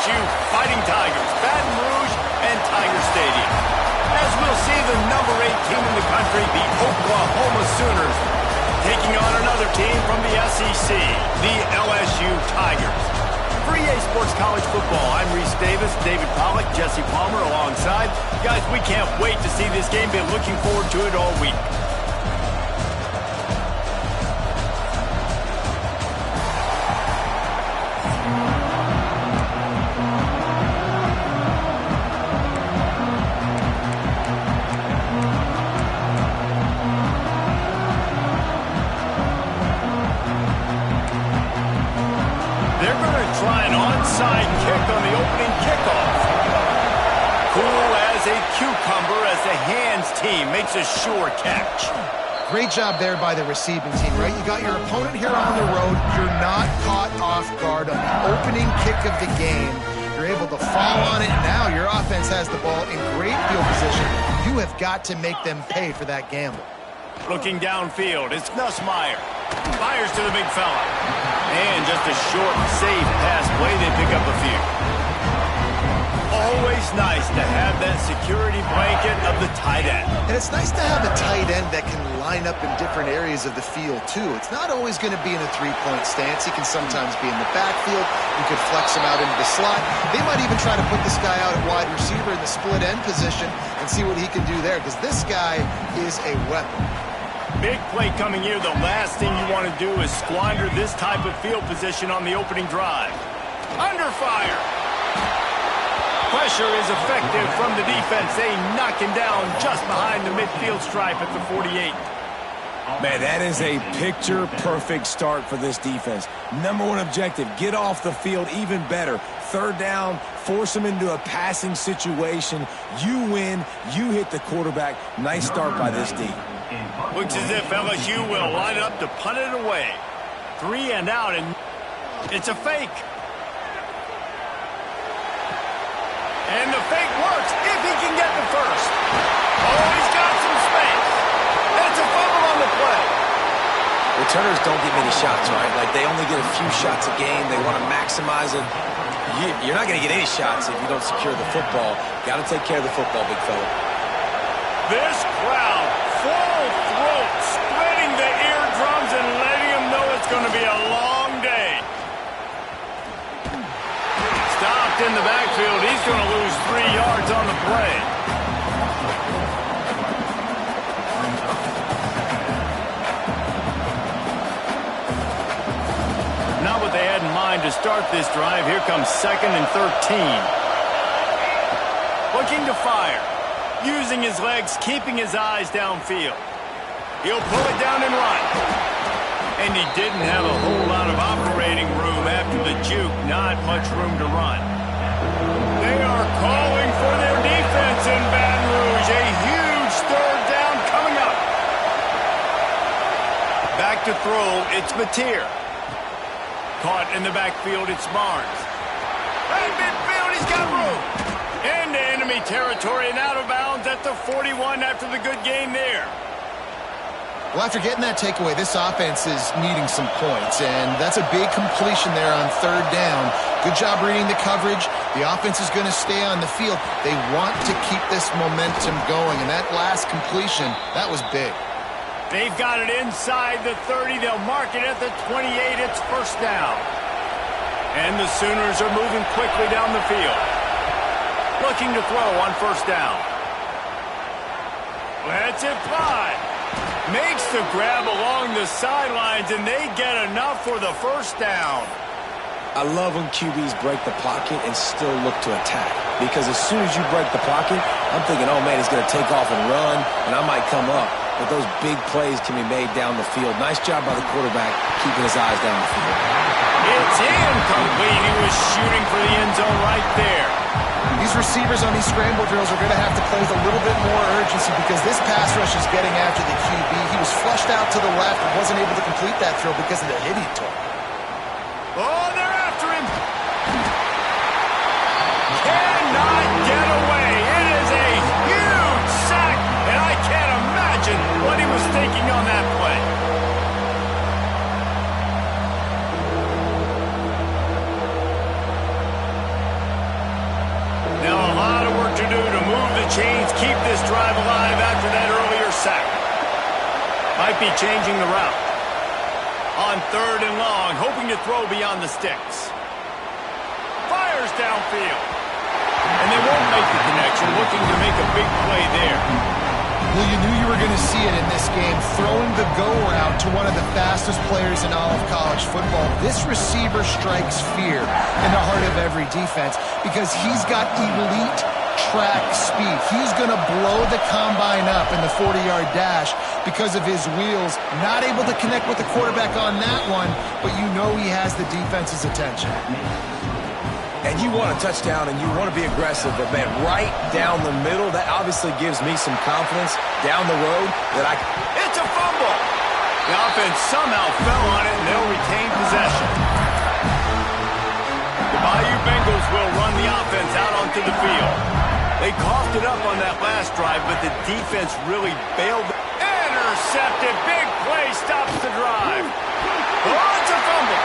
LSU Fighting Tigers, Baton Rouge and Tiger Stadium. As we'll see the number 8 team in the country, the Oklahoma Sooners, taking on another team from the SEC, the LSU Tigers. For EA Sports College Football, I'm Reese Davis, David Pollack, Jesse Palmer alongside. Guys, we can't wait to see this game. Been looking forward to it all week. Makes a sure catch. Great job there by the receiving team, right? You got your opponent here on the road. You're not caught off guard on the opening kick of the game. You're able to fall on it. Now your offense has the ball in great field position. You have got to make them pay for that gamble. Looking downfield, it's Nussmeier. Fires to the big fella. And just a short, safe pass play. They pick up a few. Always nice to have that security blanket of the tight end. And it's nice to have a tight end that can line up in different areas of the field, too. It's not always going to be in a three-point stance. He can sometimes be in the backfield. You could flex him out into the slot. They might even try to put this guy out at wide receiver in the split end position and see what he can do there, because this guy is a weapon. Big play coming here. The last thing you want to do is squander this type of field position on the opening drive. Under fire. Pressure is effective from the defense. They knock him down just behind the midfield stripe at the 48. Man, that is a picture-perfect start for this defense. Number one objective, get off the field even better. Third down, force them into a passing situation. You win, you hit the quarterback. Nice start by this D. Looks as if LSU will line up to punt it away. 3 and out, and it's a fake. And the fake works if he can get the first. Oh, he's got some space. That's a fumble on the play. Returners don't get many shots, right? Like, they only get a few shots a game. They want to maximize it. You're not going to get any shots if you don't secure the football. Got to take care of the football, big fella. This crowd, full throat, spreading the eardrums and letting them know it's going to be a long day. Stopped in the backfield. He's going to lose 3 yards on the play. Not what they had in mind to start this drive. Here comes 2nd and 13. Looking to fire. Using his legs, keeping his eyes downfield. He'll pull it down and run. And he didn't have a whole lot of operating room after the juke. Not much room to run. They are calling for their defense in Baton Rouge. A huge 3rd down coming up. Back to throw, it's Mateer. Caught in the backfield, it's Barnes. Right midfield, he's got room. Into enemy territory and out of bounds at the 41 after the good game there. Well, after getting that takeaway, this offense is needing some points, and that's a big completion there on 3rd down. Good job reading the coverage. The offense is going to stay on the field. They want to keep this momentum going, and that last completion, that was big. They've got it inside the 30. They'll mark it at the 28. It's 1st down. And the Sooners are moving quickly down the field. Looking to throw on 1st down. Let's it fly. Makes the grab along the sidelines, and they get enough for the 1st down. I love when QBs break the pocket and still look to attack. Because as soon as you break the pocket, I'm thinking, oh, man, he's going to take off and run, and I might come up. But those big plays can be made down the field. Nice job by the quarterback keeping his eyes down the field. It's incomplete. He was shooting for the end zone right there. These receivers on these scramble drills are going to have to play with a little bit more urgency because this pass rush is getting after the QB. He was flushed out to the left and wasn't able to complete that throw because of the hit he took. Oh, they're after him. Cannot get away. It is a huge sack, and I can't imagine what he was thinking on that play. Might be changing the route. On 3rd and long, hoping to throw beyond the sticks. Fires downfield. And they won't make the connection, looking to make a big play there. Well, you knew you were going to see it in this game, throwing the go route to one of the fastest players in all of college football. This receiver strikes fear in the heart of every defense because he's got elite track speed. He's going to blow the combine up in the 40-yard dash because of his wheels. Not able to connect with the quarterback on that one, but you know he has the defense's attention. And you want a touchdown and you want to be aggressive, but man, right down the middle, that obviously gives me some confidence down the road that I... It's a fumble! The offense somehow fell on it and they'll retain possession. The Bayou Bengals will run the offense out onto the field. They coughed it up on that last drive, but the defense really bailed. Intercepted, big play, stops the drive. Oh, it's a fumble.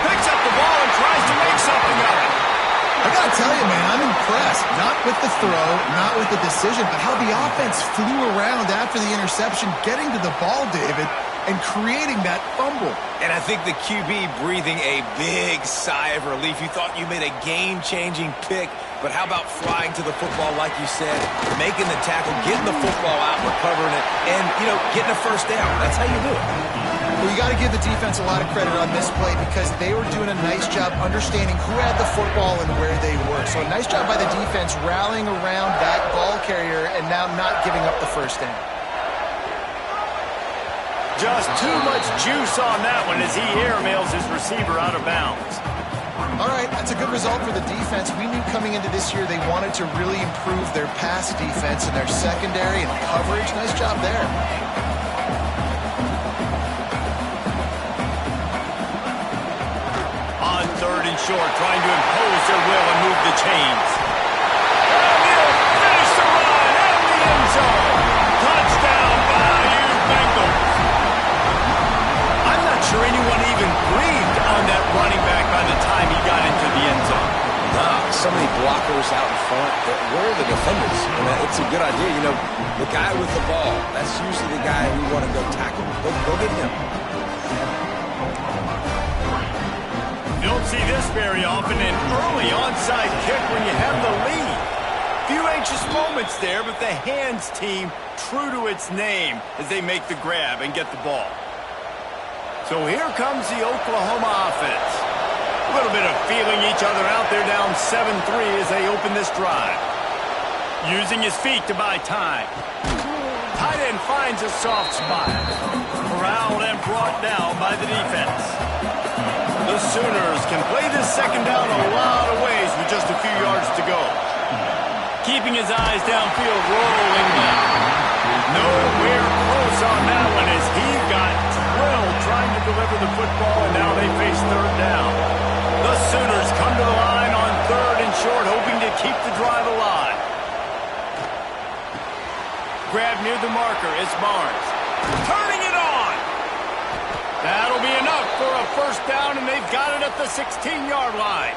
Picks up the ball and tries to make something of it. I gotta tell you, man, I'm impressed. Not with the throw, not with the decision, but how the offense flew around after the interception, getting to the ball, David, and creating that fumble. And I think the QB breathing a big sigh of relief. You thought you made a game-changing pick, but how about flying to the football, like you said, making the tackle, getting the football out, recovering it, and, getting a first down. That's how you do it. Well, you got to give the defense a lot of credit on this play because they were doing a nice job understanding who had the football and where they were. So a nice job by the defense rallying around that ball carrier and now not giving up the first down. Just too much juice on that one as he airmails his receiver out of bounds. All right, that's a good result for the defense. We knew coming into this year they wanted to really improve their pass defense and their secondary and coverage. Nice job there. On 3rd and short, trying to impose their will and move the chains. And they'll finish the run in the end zone. Touchdown, Bayou Bengals. I'm not sure anyone even breathed on that running back by the time he got into the end zone. So many blockers out in front. Where are the defenders? And it's a good idea. The guy with the ball, that's usually the guy we want to go tackle. Go get him. You don't see this very often, an early onside kick when you have the lead. Few anxious moments there, but the hands team true to its name as they make the grab and get the ball. So here comes the Oklahoma offense. A little bit of feeling each other out there down 7-3 as they open this drive. Using his feet to buy time. Tight end finds a soft spot. Corralled and brought down by the defense. The Sooners can play this second down a lot of ways with just a few yards to go. Keeping his eyes downfield, rolling back. Nowhere close on that one as he got drilled trying to deliver the football, and now they face 3rd down. The Sooners come to the line on 3rd and short, hoping to keep the drive alive. Grab near the marker, it's Barnes. Turning it on! That'll be enough for a first down, and they've got it at the 16-yard line.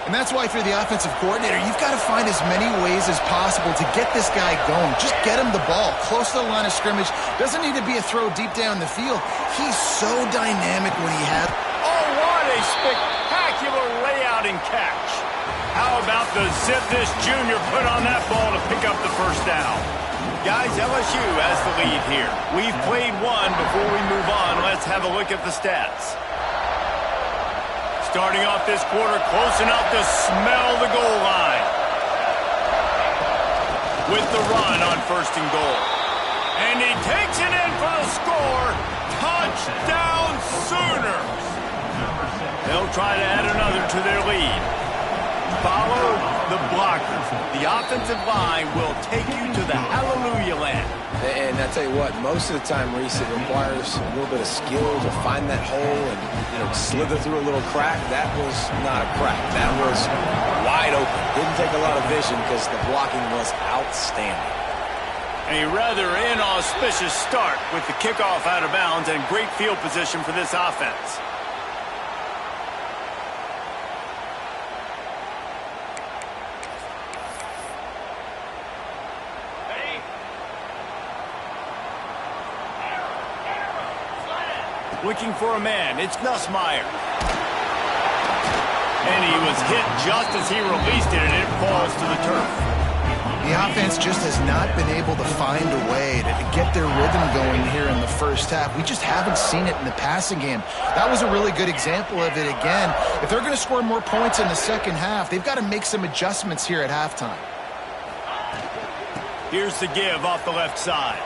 And that's why, if you're the offensive coordinator, you've got to find as many ways as possible to get this guy going. Just get him the ball close to the line of scrimmage. Doesn't need to be a throw deep down the field. He's so dynamic when he has... Oh, what a spectacular layout and catch. How about the zip this junior put on that ball to pick up the first down? Guys, LSU has the lead here. We've played one. Before we move on, let's have a look at the stats. Starting off this quarter, close enough to smell the goal line. With the run on 1st and goal. And he takes it in for the score. Touchdown Sooners. They'll try to add another to their lead. Follow the blockers. The offensive line will take you to the hallelujah land. And I tell you what, most of the time, Reese, it requires a little bit of skill to find that hole and slither through a little crack. That was not a crack. That was wide open. Didn't take a lot of vision because the blocking was outstanding. A rather inauspicious start with the kickoff out of bounds and great field position for this offense. Looking for a man. It's Nussmeier. And he was hit just as he released it, and it falls to the turf. The offense just has not been able to find a way to get their rhythm going here in the first half. We just haven't seen it in the passing game. That was a really good example of it again. If they're going to score more points in the second half, they've got to make some adjustments here at halftime. Here's the give off the left side.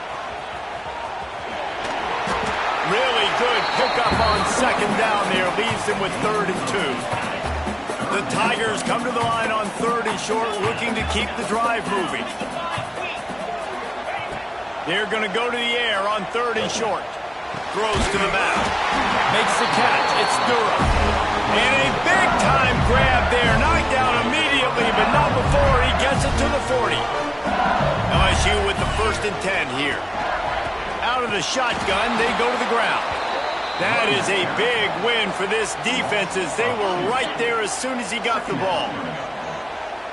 Really good pickup on second down there. Leaves them with 3rd and 2. The Tigers come to the line on 3rd and short, looking to keep the drive moving. They're going to go to the air on 3rd and short. Throws to the back. Makes the catch. It's Durham. And a big-time grab there. Knocked down immediately, but not before he gets it to the 40. LSU with the 1st and 10 here. Out of the shotgun, they go to the ground. That is a big win for this defense as they were right there as soon as he got the ball.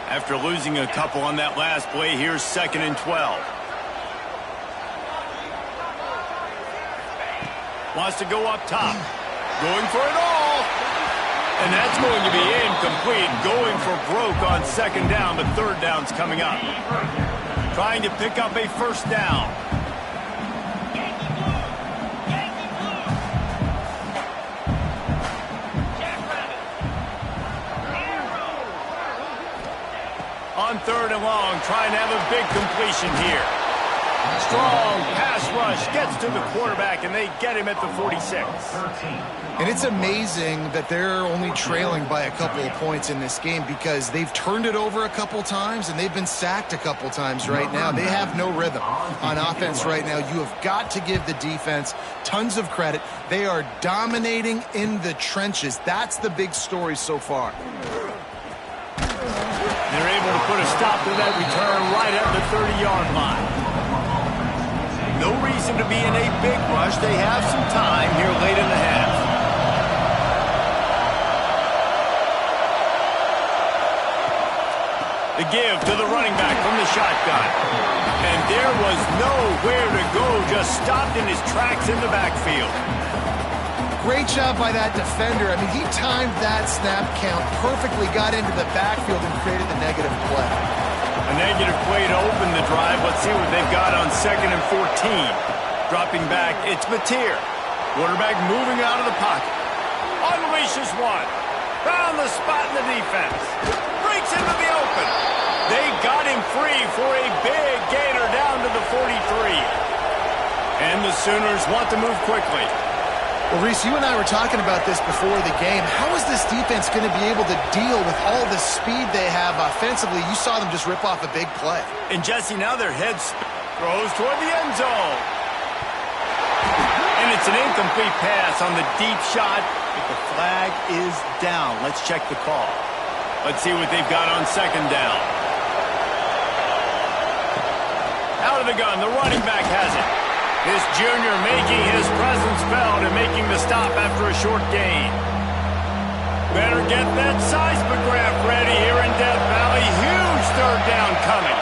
After losing a couple on that last play, here's 2nd and 12. Wants to go up top. Going for it all. And that's going to be incomplete. Going for broke on 2nd down, but 3rd down's coming up. Trying to pick up a 1st down. On 3rd and long, trying to have a big completion here. Strong pass rush, gets to the quarterback, and they get him at the 46. And it's amazing that they're only trailing by a couple of points in this game because they've turned it over a couple times and they've been sacked a couple times right now. They have no rhythm on offense right now. You have got to give the defense tons of credit. They are dominating in the trenches. That's the big story so far. They're able to put a stop to that return right at the 30-yard line. No reason to be in a big rush. They have some time here late in the half. The give to the running back from the shotgun. And there was nowhere to go, just stopped in his tracks in the backfield. Great job by that defender. I mean, he timed that snap count perfectly, got into the backfield and created the negative play. A negative play to open the drive. Let's see what they've got on 2nd and 14. Dropping back, it's Mateer. Quarterback moving out of the pocket. Unleashes one. Found the spot in the defense. Breaks into the open. They got him free for a big gainer down to the 43. And the Sooners want to move quickly. Well, Reese, you and I were talking about this before the game. How is this defense going to be able to deal with all the speed they have offensively? You saw them just rip off a big play. And Jesse, now their heads throws toward the end zone. And it's an incomplete pass on the deep shot, but the flag is down. Let's check the call. Let's see what they've got on 2nd down. Out of the gun, the running back has it. This junior making his presence felt and making the stop after a short gain. Better get that seismograph ready here in Death Valley. Huge 3rd down coming.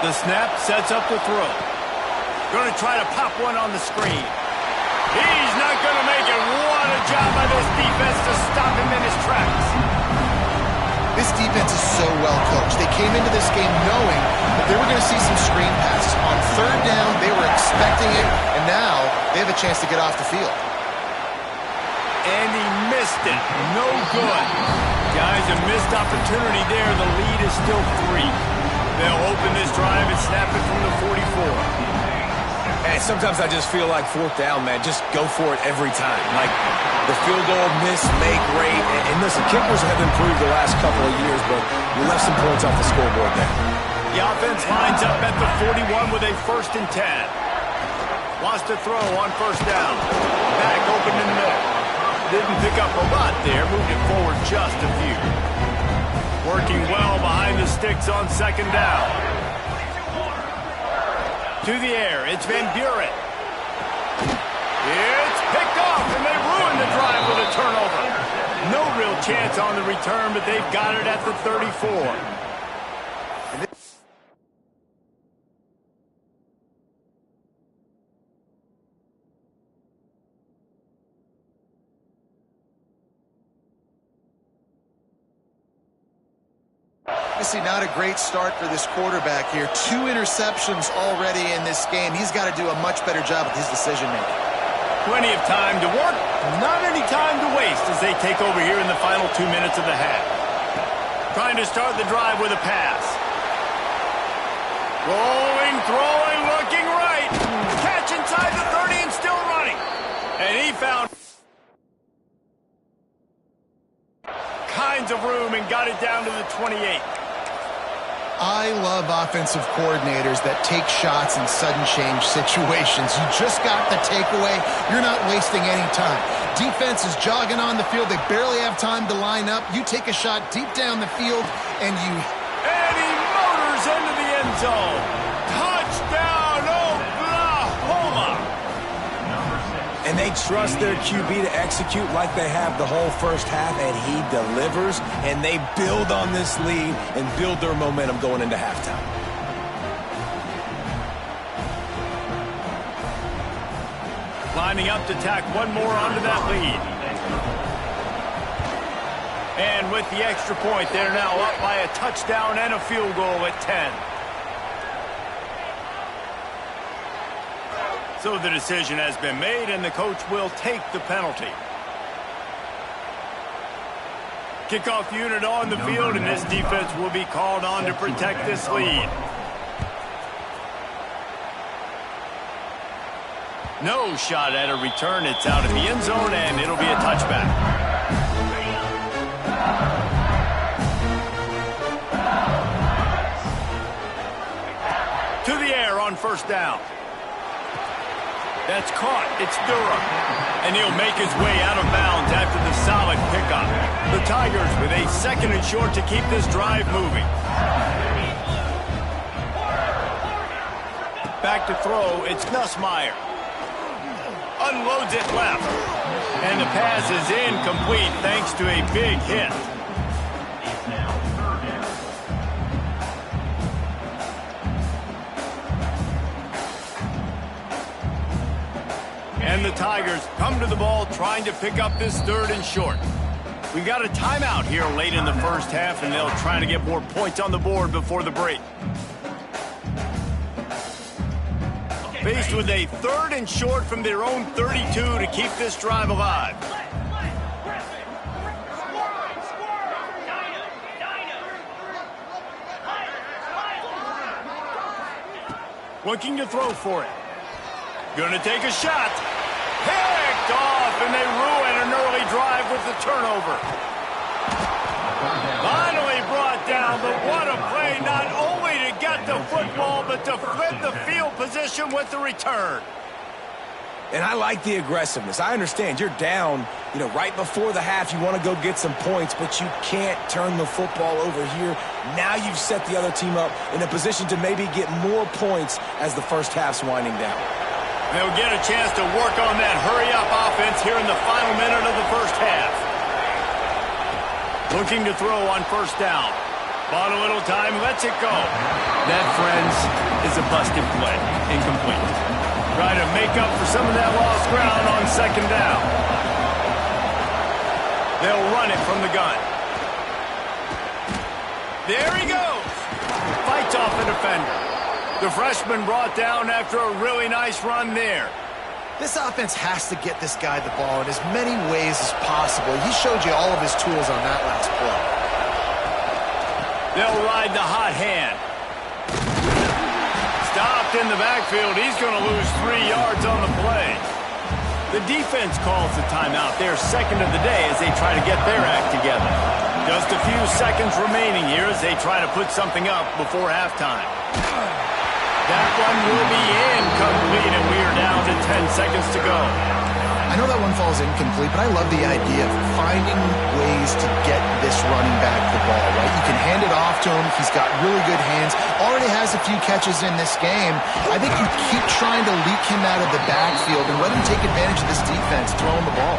The snap sets up the throw. Going to try to pop one on the screen. He's not going to make it. What a job by this defense to stop him in his tracks. This defense is so well coached. They came into this game knowing that they were going to see some screen passes. On 3rd down, they were expecting it, and now they have a chance to get off the field. And he missed it. No good. Guys, a missed opportunity there. The lead is still 3. They'll open this drive and snap it from the 44. And sometimes I just feel like 4th down, man, just go for it every time. Like the field goal, miss, make, rate. And listen, kickers have improved the last couple of years, but you left some points off the scoreboard there. The offense lines up at the 41 with a 1st and 10. Wants to throw on 1st down. Back open in the middle. Didn't pick up a lot there, moved it forward just a few. Working well behind the sticks on 2nd down. To the air, it's Van Buren. It's picked off, and they ruined the drive with a turnover. No real chance on the return, but they've got it at the 34. I see not a great start for this quarterback here. 2 interceptions already in this game. He's got to do a much better job with his decision-making. Plenty of time to work, not any time to waste as they take over here in the final 2 minutes of the half. Trying to start the drive with a pass. Rolling, throwing, looking right. Catch inside the 30 and still running. And he found kinds of room and got it down to the 28. I love offensive coordinators that take shots in sudden change situations. You just got the takeaway. You're not wasting any time. Defense is jogging on the field. They barely have time to line up. You take a shot deep down the field, and you... And he motors into the end zone. Touchdown, Oklahoma! And they trust their QB to execute like they have the whole first half, and he delivers, and they build on this lead and build their momentum going into halftime. Lining up to tack one more onto that lead. And with the extra point, they're now up by a touchdown and a field goal at 10. So the decision has been made, and the coach will take the penalty. Kickoff unit on the field, and this defense will be called on to protect this lead. No shot at a return. It's out of the end zone, and it'll be a touchback. To the air on first down. That's caught. It's Durham. And he'll make his way out of bounds after the solid pickup. The Tigers with a 2nd and short to keep this drive moving. Back to throw. It's Nussmeier. Unloads it left. And the pass is incomplete thanks to a big hit. And the Tigers come to the ball trying to pick up this 3rd and short. We got a timeout here late in the first half, and they'll try to get more points on the board before the break. Faced with a 3rd and short from their own 32 to keep this drive alive. Looking to throw for it. Gonna take a shot. Picked off, and they ruin an early drive with the turnover. Finally brought down, but what a play, not only to get the football, but to flip the field position with the return. And I like the aggressiveness. I understand you're down, right before the half. You want to go get some points, but you can't turn the football over here. Now you've set the other team up in a position to maybe get more points as the first half's winding down. They'll get a chance to work on that hurry-up offense here in the final minute of the first half. Looking to throw on first down. Bought a little time, lets it go. That, friends, is a busted play. Incomplete. Try to make up for some of that lost ground on 2nd down. They'll run it from the gun. There he goes. Fights off the defender. The freshman brought down after a really nice run there. This offense has to get this guy the ball in as many ways as possible. He showed you all of his tools on that last play. They'll ride the hot hand. Stopped in the backfield. He's going to lose 3 yards on the play. The defense calls the timeout, their 2nd of the day, as they try to get their act together. Just a few seconds remaining here as they try to put something up before halftime. That one will be incomplete, and we are down to 10 seconds to go. I know that one falls incomplete, but I love the idea of finding ways to get this running back the ball, right? You can hand it off to him. He's got really good hands. Already has a few catches in this game. I think you keep trying to leak him out of the backfield and let him take advantage of this defense, throwing the ball.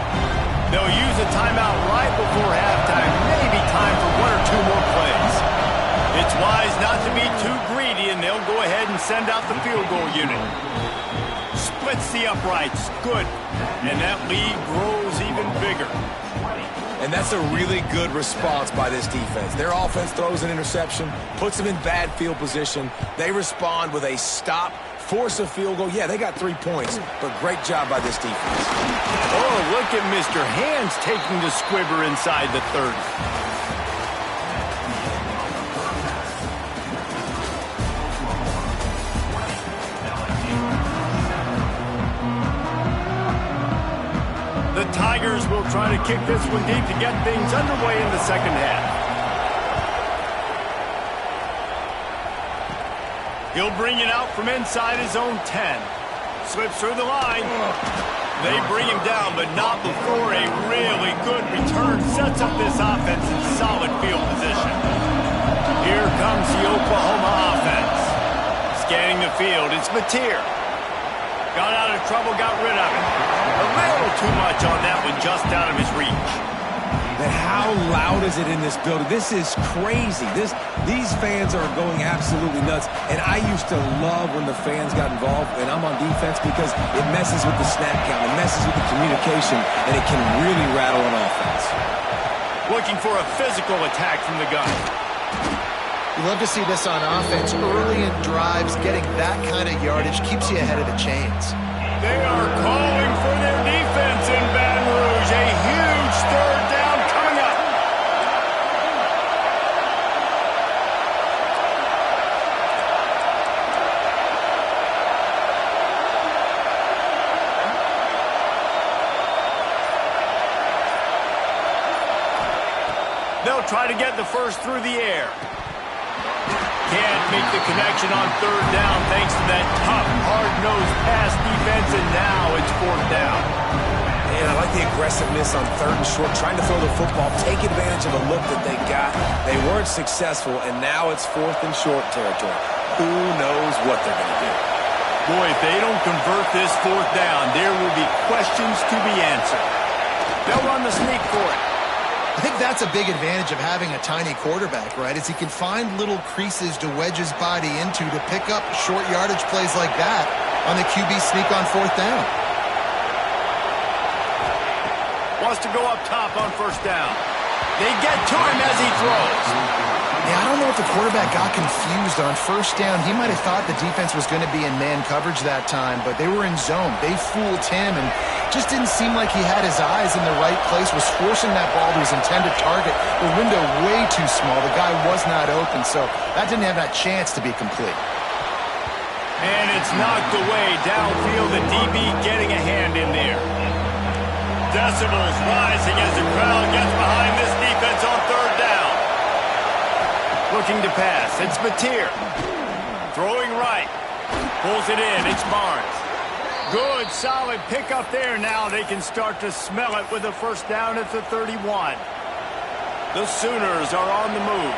They'll use a timeout right before halftime. Maybe time for 1 or 2 more plays. It's wise not to be too greedy, and they'll go ahead and send out the field goal unit. Splits the uprights. Good. And that lead grows even bigger. And that's a really good response by this defense. Their offense throws an interception, puts them in bad field position. They respond with a stop, force a field goal. Yeah, they got 3 points, but great job by this defense. Oh, look at Mr. Hands taking the squibber inside the 30. The Tigers will try to kick this one deep to get things underway in the second half. He'll bring it out from inside his own 10. Slips through the line. They bring him down, but not before a really good return sets up this offense in solid field position. Here comes the Oklahoma offense. Scanning the field, it's Mateer. Got out of trouble, got rid of it. A little too much on that one, just out of his reach. And how loud is it in this building? This is crazy. These fans are going absolutely nuts. And I used to love when the fans got involved, and I'm on defense, because it messes with the snap count, it messes with the communication, and it can really rattle an offense. Looking for a physical attack from the gun. You love to see this on offense. Early in drives, getting that kind of yardage keeps you ahead of the chains. They are calling for their defense in Baton Rouge. A huge third down coming up. They'll try to get the first through the air. Can't make the connection on third down thanks to that tough, hard-nosed pass defense, and now it's fourth down. Man, I like the aggressiveness on third and short, trying to throw the football, take advantage of a look that they got. They weren't successful, and now it's fourth and short territory. Who knows what they're going to do? Boy, if they don't convert this fourth down, there will be questions to be answered. They'll run the sneak for it. I think that's a big advantage of having a tiny quarterback, right? Is he can find little creases to wedge his body into to pick up short yardage plays like that on the QB sneak on fourth down. Wants to go up top on first down. They get to him as he throws. Yeah, I don't know if the quarterback got confused on first down. He might have thought the defense was going to be in man coverage that time, but they were in zone. They fooled him and just didn't seem like he had his eyes in the right place, was forcing that ball to his intended target. The window way too small. The guy was not open, so that didn't have that chance to be complete. And it's knocked away downfield. The DB getting a hand in there. Decibels rising as the crowd gets behind this defense on third down. Looking to pass. It's Mateer. Throwing right. Pulls it in. It's Barnes. Good, solid pickup there. Now they can start to smell it with a first down at the 31. The Sooners are on the move.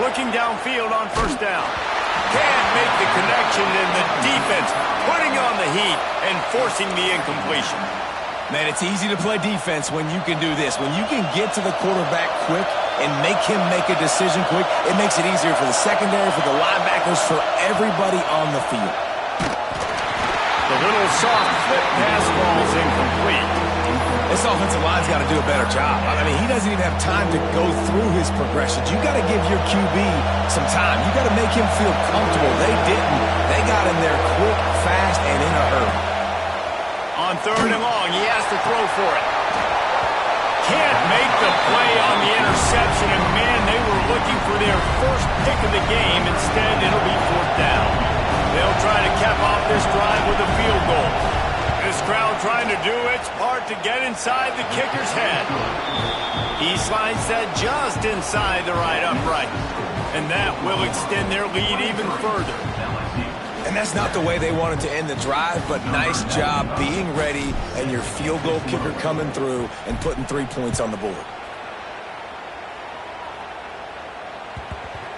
Looking downfield on first down. Can't make the connection, and the defense putting on the heat and forcing the incompletion. Man, it's easy to play defense when you can do this. When you can get to the quarterback quick and make him make a decision quick, it makes it easier for the secondary, for the linebackers, for everybody on the field. The little soft flip pass falls incomplete. This offensive line's got to do a better job. I mean, he doesn't even have time to go through his progressions. You got to give your QB some time. You got to make him feel comfortable. They didn't. They got him there quick, fast, and in a hurry. On third and long, he has to throw for it. Can't make the play on the interception, and man, they were looking for their first pick of the game. Instead, it'll be fourth down. They'll try to cap off this drive with a field goal. This crowd trying to do its part to get inside the kicker's head. Eastline set just inside the right upright, and that will extend their lead even further. And that's not the way they wanted to end the drive, but nice job being ready and your field goal kicker coming through and putting 3 points on the board.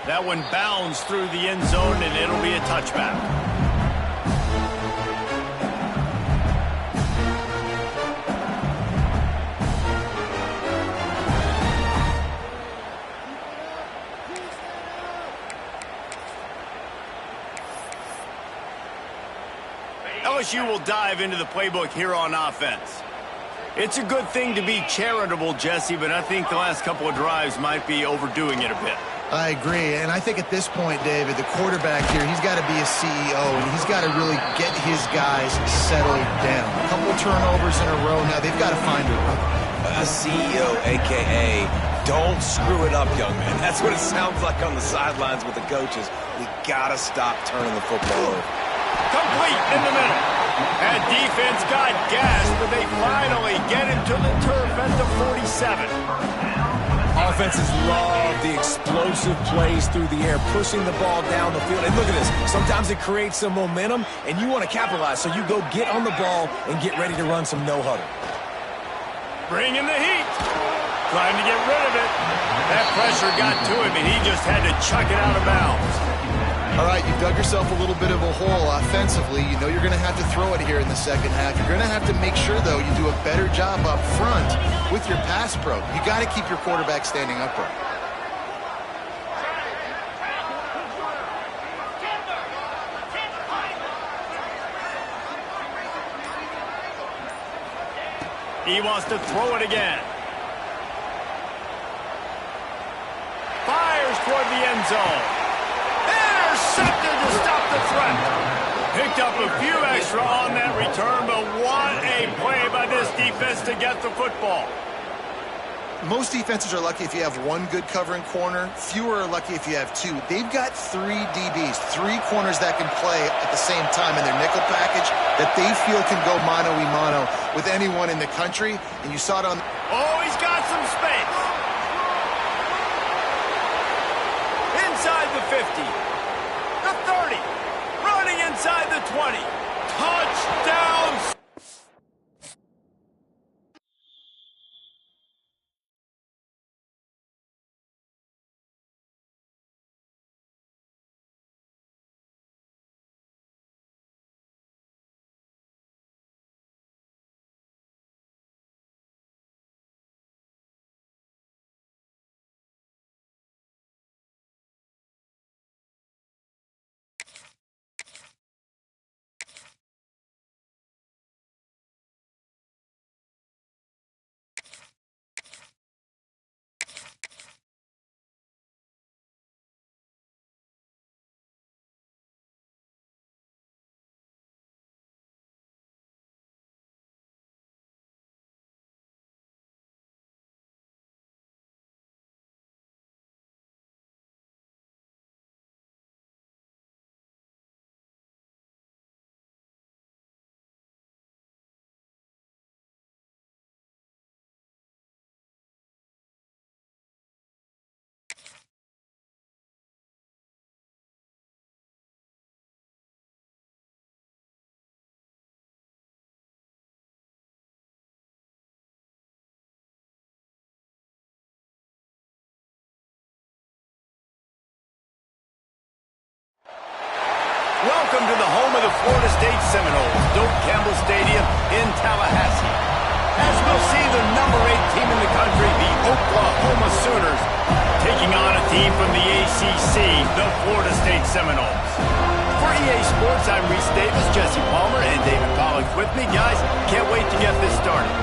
That one bounds through the end zone, and it'll be a touchback. LSU will dive into the playbook here on offense. It's a good thing to be charitable, Jesse, but I think the last couple of drives might be overdoing it a bit. I agree, and I think at this point, David, the quarterback here, he's got to be a CEO, and he's got to really get his guys settled down. A couple turnovers in a row now. They've got to find a rhythm. A CEO, a.k.a. don't screw it up, young man. That's what it sounds like on the sidelines with the coaches. We got to stop turning the football over. Complete in the middle. That defense got gassed, but they finally get him to the turf at the 47. Offenses love the explosive plays through the air, pushing the ball down the field. And look at this. Sometimes it creates some momentum, and you want to capitalize. So you go get on the ball and get ready to run some no-huddle. Bring in the heat. Trying to get rid of it. That pressure got to him, and he just had to chuck it out of bounds. All right, you dug yourself a little bit of a hole offensively. You know you're going to have to throw it here in the second half. You're going to have to make sure, though, you do a better job up front with your pass pro. You got to keep your quarterback standing upright. He wants to throw it again. Fires toward the end zone. Intercepted to stop the threat. Picked up a few extra on that return, but what a play by this defense to get the football. Most defenses are lucky if you have one good covering corner. Fewer are lucky if you have two. They've got three DBs, three corners that can play at the same time in their nickel package that they feel can go mano-a-mano with anyone in the country. And you saw it on... Oh, he's got some space. Inside the 50. The 30. Running inside the 20. Touchdown! Welcome to the home of the Florida State Seminoles, Doak Campbell Stadium in Tallahassee. As we'll see the number 8 team in the country, the Oklahoma Sooners, taking on a team from the ACC, the Florida State Seminoles. For EA Sports, I'm Reese Davis, Jesse Palmer, and David Pollack with me. Guys, can't wait to get this started.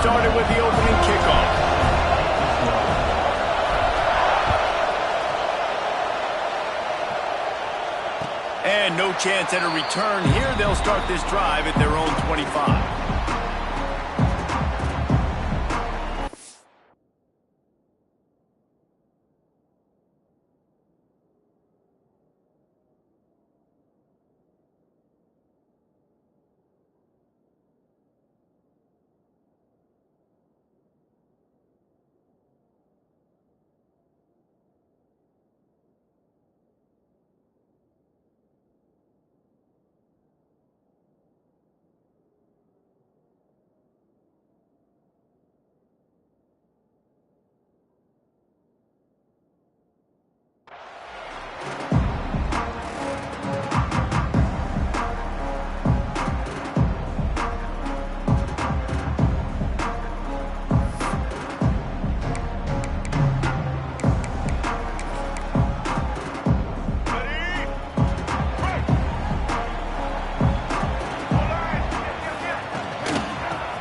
Started with the opening kickoff. And no chance at a return here. They'll start this drive at their own 25.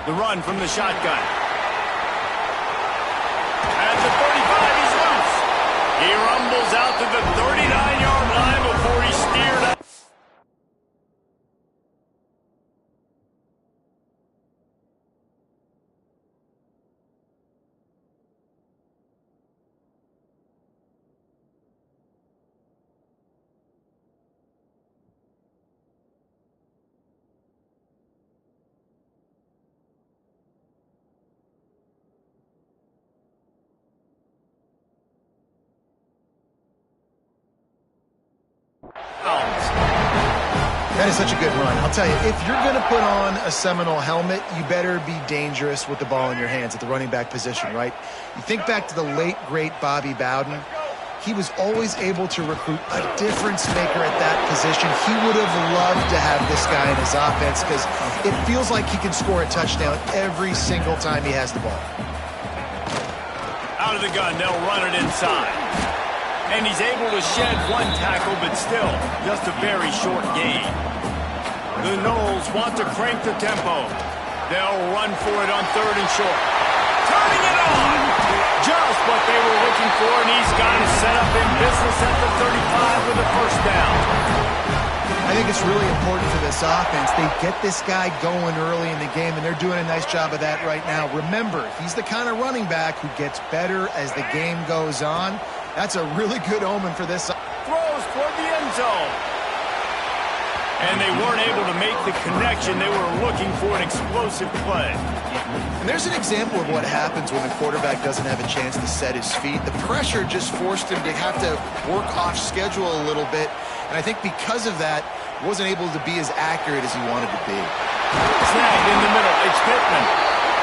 The run from the shotgun. At the 35, he's loose. He rumbles out to the 39-yard line before he's steered up. That is such a good run. I'll tell you, if you're going to put on a Seminole helmet, you better be dangerous with the ball in your hands at the running back position, right? You think back to the late, great Bobby Bowden. He was always able to recruit a difference maker at that position. He would have loved to have this guy in his offense because it feels like he can score a touchdown every single time he has the ball. Out of the gun, they'll run it inside. And he's able to shed one tackle, but still, just a very short gain. The Noles want to crank the tempo. They'll run for it on 3rd and short. Turning it on! Just what they were looking for, and he's got it set up in business at the 35 with a first down. I think it's really important for this offense. They get this guy going early in the game, and they're doing a nice job of that right now. Remember, he's the kind of running back who gets better as the game goes on. That's a really good omen for this. Throws toward the end zone. And they weren't able to make the connection. They were looking for an explosive play. And there's an example of what happens when the quarterback doesn't have a chance to set his feet. The pressure just forced him to have to work off schedule a little bit. And I think because of that, wasn't able to be as accurate as he wanted to be. Snagged in the middle. It's Pittman.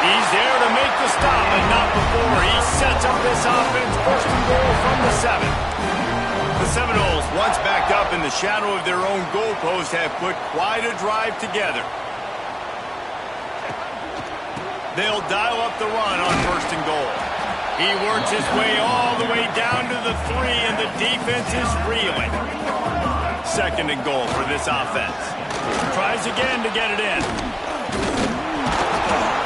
He's there to make the stop, and not before. He sets up this offense, 1st and goal from the 7. The Seminoles, once backed up in the shadow of their own goalpost, have put quite a drive together. They'll dial up the run on 1st and goal. He works his way all the way down to the 3, and the defense is reeling. 2nd and goal for this offense. Tries again to get it in.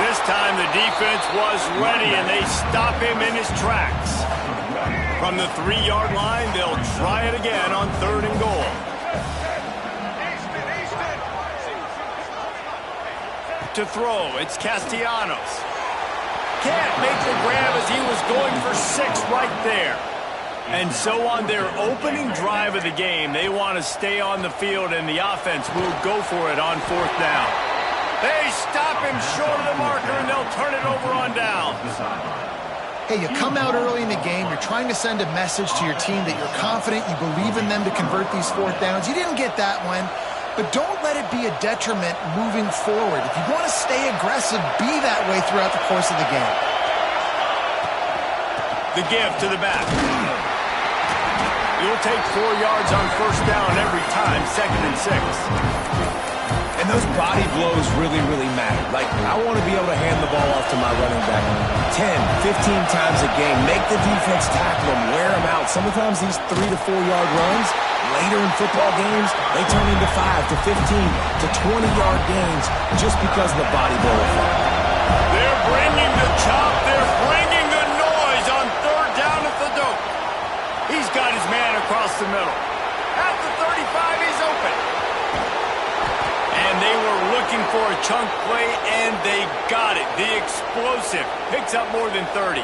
This time the defense was ready, and they stop him in his tracks. From the 3-yard line, they'll try it again on 3rd and goal. To throw, it's Castellanos. Can't make the grab as he was going for 6 right there. And so on their opening drive of the game, they want to stay on the field, and the offense will go for it on 4th down. They stop him short of the marker, and they'll turn it over on downs. Hey, you come out early in the game, you're trying to send a message to your team that you're confident, you believe in them to convert these 4th downs. You didn't get that one, but don't let it be a detriment moving forward. If you want to stay aggressive, be that way throughout the course of the game. The give to the back. You'll take 4 yards on 1st down every time, 2nd and 6. And those body blows really, really matter. Like, I want to be able to hand the ball off to my running back 10, 15 times a game. Make the defense tackle him, wear him out. Sometimes these 3 to 4 yard runs, later in football games, they turn into 5 to 15 to 20-yard gains just because of the body blow effect. They're bringing the chop. They're bringing the noise on 3rd down at the dope. He's got his man across the middle. At the 35, he's open. And they were looking for a chunk play, and they got it. The explosive picks up more than 30.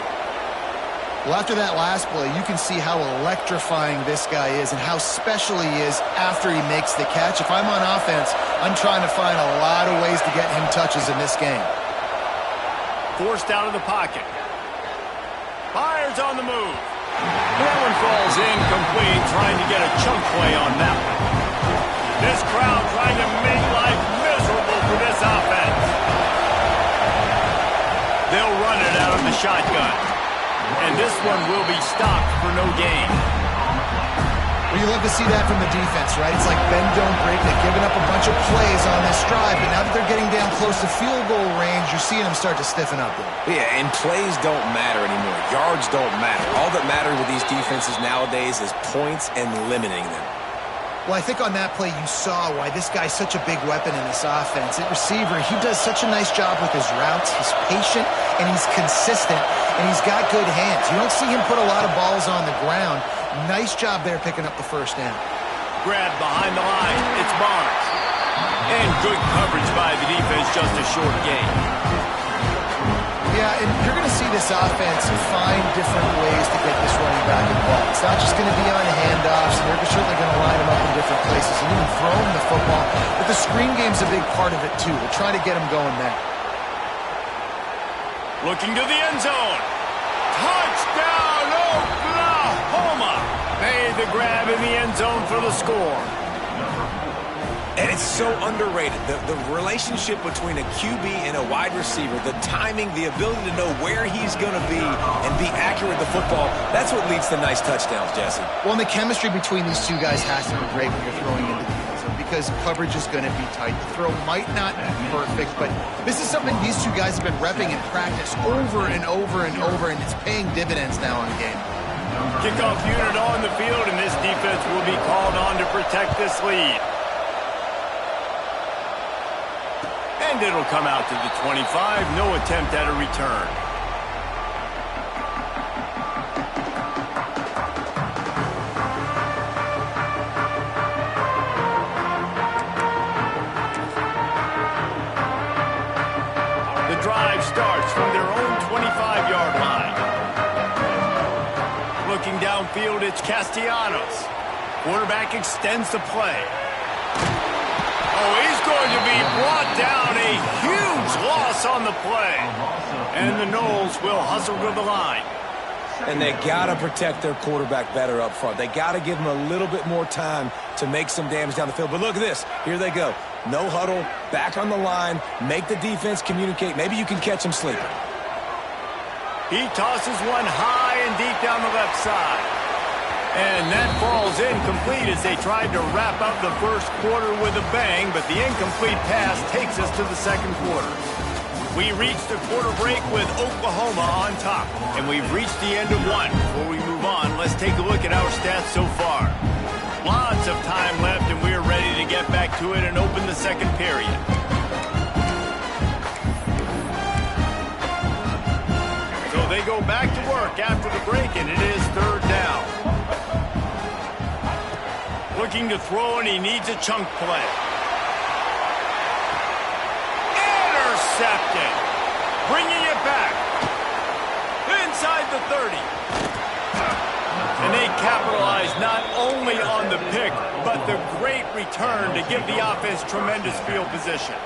Well, after that last play, you can see how electrifying this guy is and how special he is after he makes the catch. If I'm on offense, I'm trying to find a lot of ways to get him touches in this game. Forced out of the pocket. Fires on the move. That one falls incomplete, trying to get a chunk play on that one. This crowd trying to make life miserable for this offense. They'll run it out of the shotgun. And this one will be stopped for no gain. Well, you love to see that from the defense, right? It's like bend, don't break. They've given up a bunch of plays on this drive, but now that they're getting down close to field goal range, you're seeing them start to stiffen up there. Yeah, and plays don't matter anymore. Yards don't matter. All that matters with these defenses nowadays is points and limiting them. Well, I think on that play you saw why this guy's such a big weapon in this offense. At receiver, he does such a nice job with his routes. He's patient, and he's consistent, and he's got good hands. You don't see him put a lot of balls on the ground. Nice job there picking up the first down. Grab behind the line. It's Barnes. And good coverage by the defense, just a short gain. Yeah, and you're going to see this offense find different ways to get this running back involved. It's not just going to be on handoffs. They're certainly going to line him up in different places and even throw him the football. But the screen game's a big part of it, too. We're trying to get him going there. Looking to the end zone. Touchdown, Oklahoma! Made the grab in the end zone for the score. And it's so underrated. The relationship between a QB and a wide receiver, the timing, the ability to know where he's going to be and be accurate with the football, that's what leads to nice touchdowns, Jesse. Well, and the chemistry between these two guys has to be great when you're throwing into the end zone because coverage is going to be tight. The throw might not be perfect, but this is something these two guys have been repping in practice over and over and over, and it's paying dividends now in game. Kickoff unit on the field, and this defense will be called on to protect this lead. And it'll come out to the 25. No attempt at a return. The drive starts from their own 25-yard line. Looking downfield, it's Castellanos. Quarterback extends the play. Oh, he's going to be brought down. A huge loss on the play. And the Noles will hustle to the line. And they got to protect their quarterback better up front. They got to give him a little bit more time to make some damage down the field. But look at this. Here they go. No huddle, back on the line, make the defense communicate. Maybe you can catch him sleeping. He tosses one high and deep down the left side. And that falls incomplete as they tried to wrap up the first quarter with a bang, but the incomplete pass takes us to the second quarter. We reached the quarter break with Oklahoma on top, and we've reached the end of one. Before we move on, let's take a look at our stats so far. Lots of time left, and we're ready to get back to it and open the second period. So they go back to work after the break, and it is third down. Looking to throw, and he needs a chunk play. Intercepted. Bringing it back. Inside the 30. And they capitalize not only on the pick, but the great return to give the offense tremendous field position.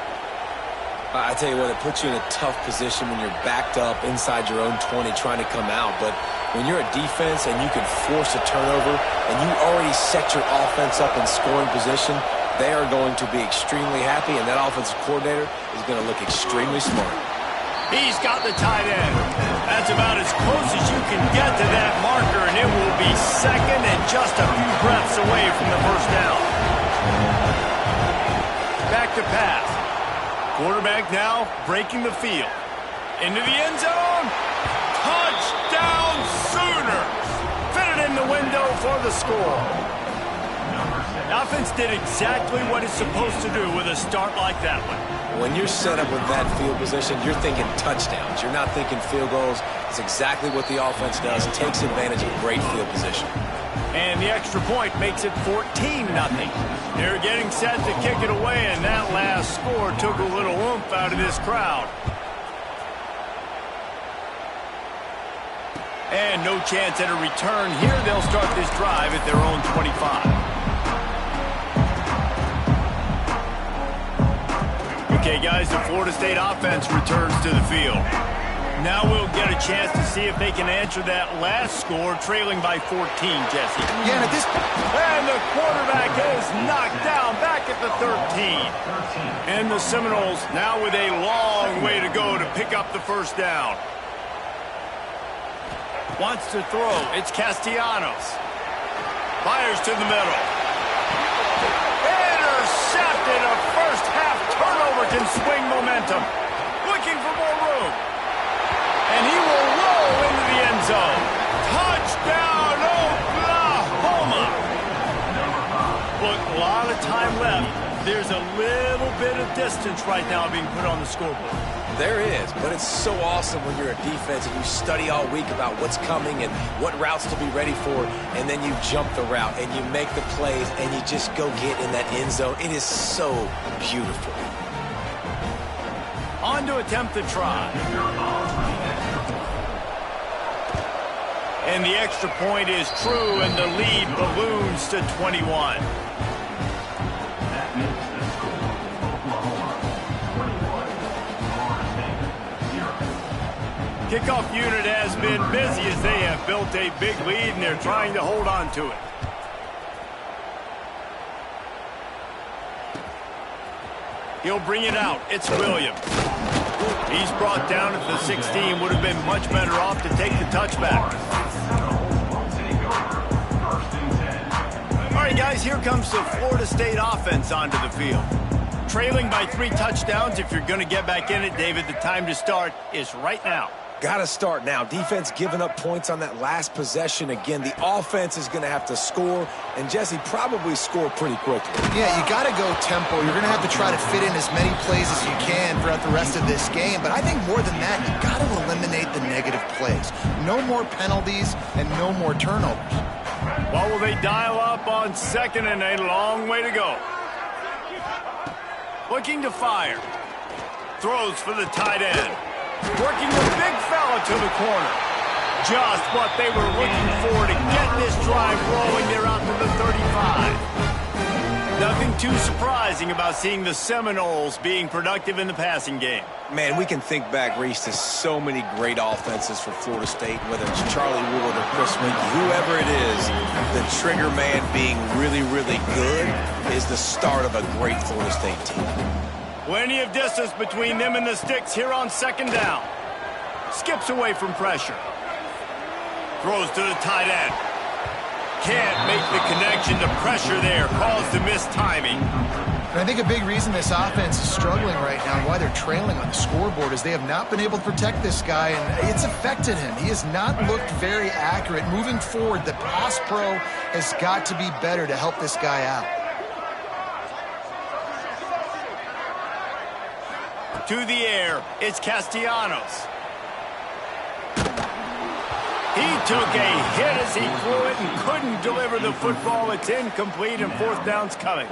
I tell you what, it puts you in a tough position when you're backed up inside your own 20 trying to come out. But when you're a defense and you can force a turnover and you already set your offense up in scoring position, they are going to be extremely happy, and that offensive coordinator is going to look extremely smart. He's got the tight end. That's about as close as you can get to that marker, and it will be second and just a few breaths away from the first down. Back to pass. Quarterback now breaking the field. Into the end zone. Touchdown Sooners! Fitted in the window for the score. The offense did exactly what it's supposed to do with a start like that one. When you're set up with that field position, you're thinking touchdowns. You're not thinking field goals. It's exactly what the offense does. Takes advantage of great field position. And the extra point makes it 14-0. They're getting set to kick it away, and that last score took a little oomph out of this crowd. And no chance at a return here. They'll start this drive at their own 25. Okay, guys, the Florida State offense returns to the field. Now we'll get a chance to see if they can answer that last score, trailing by 14, Jesse. Yeah, and at this... And the quarterback is knocked down back at the 13. And the Seminoles now with a long way to go to pick up the first down. Wants to throw. It's Castellanos. Fires to the middle. Intercepted. A first half turnover can swing momentum. Looking for more room. And he will roll into the end zone. Touchdown, Oklahoma! Look, There's a little bit of distance right now being put on the scoreboard. There is, but it's so awesome when you're a defense and you study all week about what's coming and what routes to be ready for, and then you jump the route and you make the plays and you just go get in that end zone. It is so beautiful. On to attempt the try. And the extra point is true, and the lead balloons to 21. Kickoff unit has been busy as they have built a big lead, and they're trying to hold on to it. He'll bring it out. It's Williams. He's brought down at the 16. Would have been much better off to take the touchback. All right, guys, here comes the Florida State offense onto the field. Trailing by 3 touchdowns. If you're going to get back in it, David, the time to start is right now. Got to start now. Defense giving up points on that last possession. Again, the offense is going to have to score, and Jesse probably score pretty quickly. Yeah, you got to go tempo. You're going to have to try to fit in as many plays as you can throughout the rest of this game. But I think more than that, you got to eliminate the negative plays. No more penalties and no more turnovers. What will they dial up on second and a long way to go? Looking to fire. Throws for the tight end. Working the big fella to the corner. Just what they were looking for to get this drive rolling. They're out to the 35. Nothing too surprising about seeing the Seminoles being productive in the passing game. Man, we can think back, Reese, to so many great offenses for Florida State, whether it's Charlie Wood or Chris Winkie, whoever it is, the trigger man being really, really good is the start of a great Florida State team. Plenty of distance between them and the sticks here on second down. Skips away from pressure. Throws to the tight end. Can't make the connection. The pressure there caused the missed timing. And I think a big reason this offense is struggling right now and why they're trailing on the scoreboard is they have not been able to protect this guy, and it's affected him. He has not looked very accurate. Moving forward, the pass pro has got to be better to help this guy out. To the air, it's Castellanos. He took a hit as he threw it and couldn't deliver the football. It's incomplete, and fourth down's coming.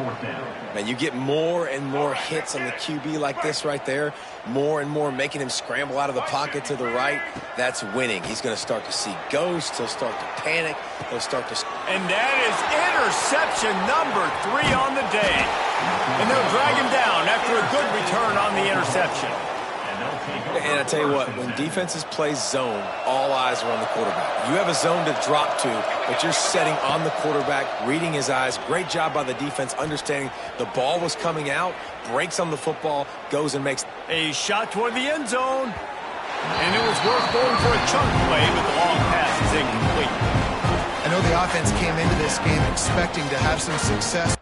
Man, you get more and more hits on the QB like this right there, more and more making him scramble out of the pocket to the right. That's winning. He's going to start to see ghosts. He'll start to panic. He'll start to... And that is interception number 3 on the day. And they'll drag him down after a good return on the interception. And I tell you what, when defenses play zone, all eyes are on the quarterback. You have a zone to drop to, but you're setting on the quarterback, reading his eyes. Great job by the defense, understanding the ball was coming out, breaks on the football, goes and makes a shot toward the end zone. And it was worth going for a chunk play, but the long pass is incomplete. I know the offense came into this game expecting to have some success.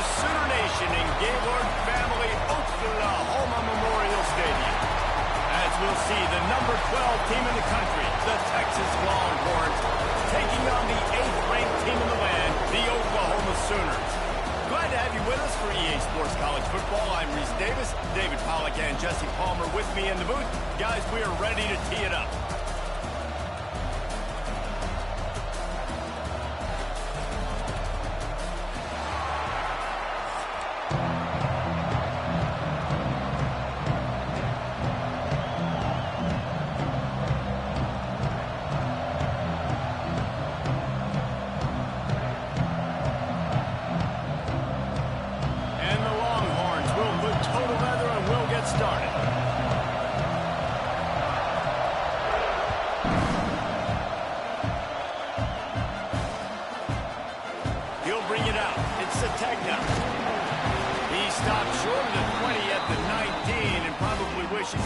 Sooner Nation in Gaylord Family Oklahoma Memorial Stadium. As we'll see the number 12 team in the country, the Texas Longhorns, taking on the 8th-ranked team in the land, the Oklahoma Sooners. Glad to have you with us for EA Sports College Football. I'm Reese Davis, David Pollack and Jesse Palmer with me in the booth. Guys, we are ready to tee it up.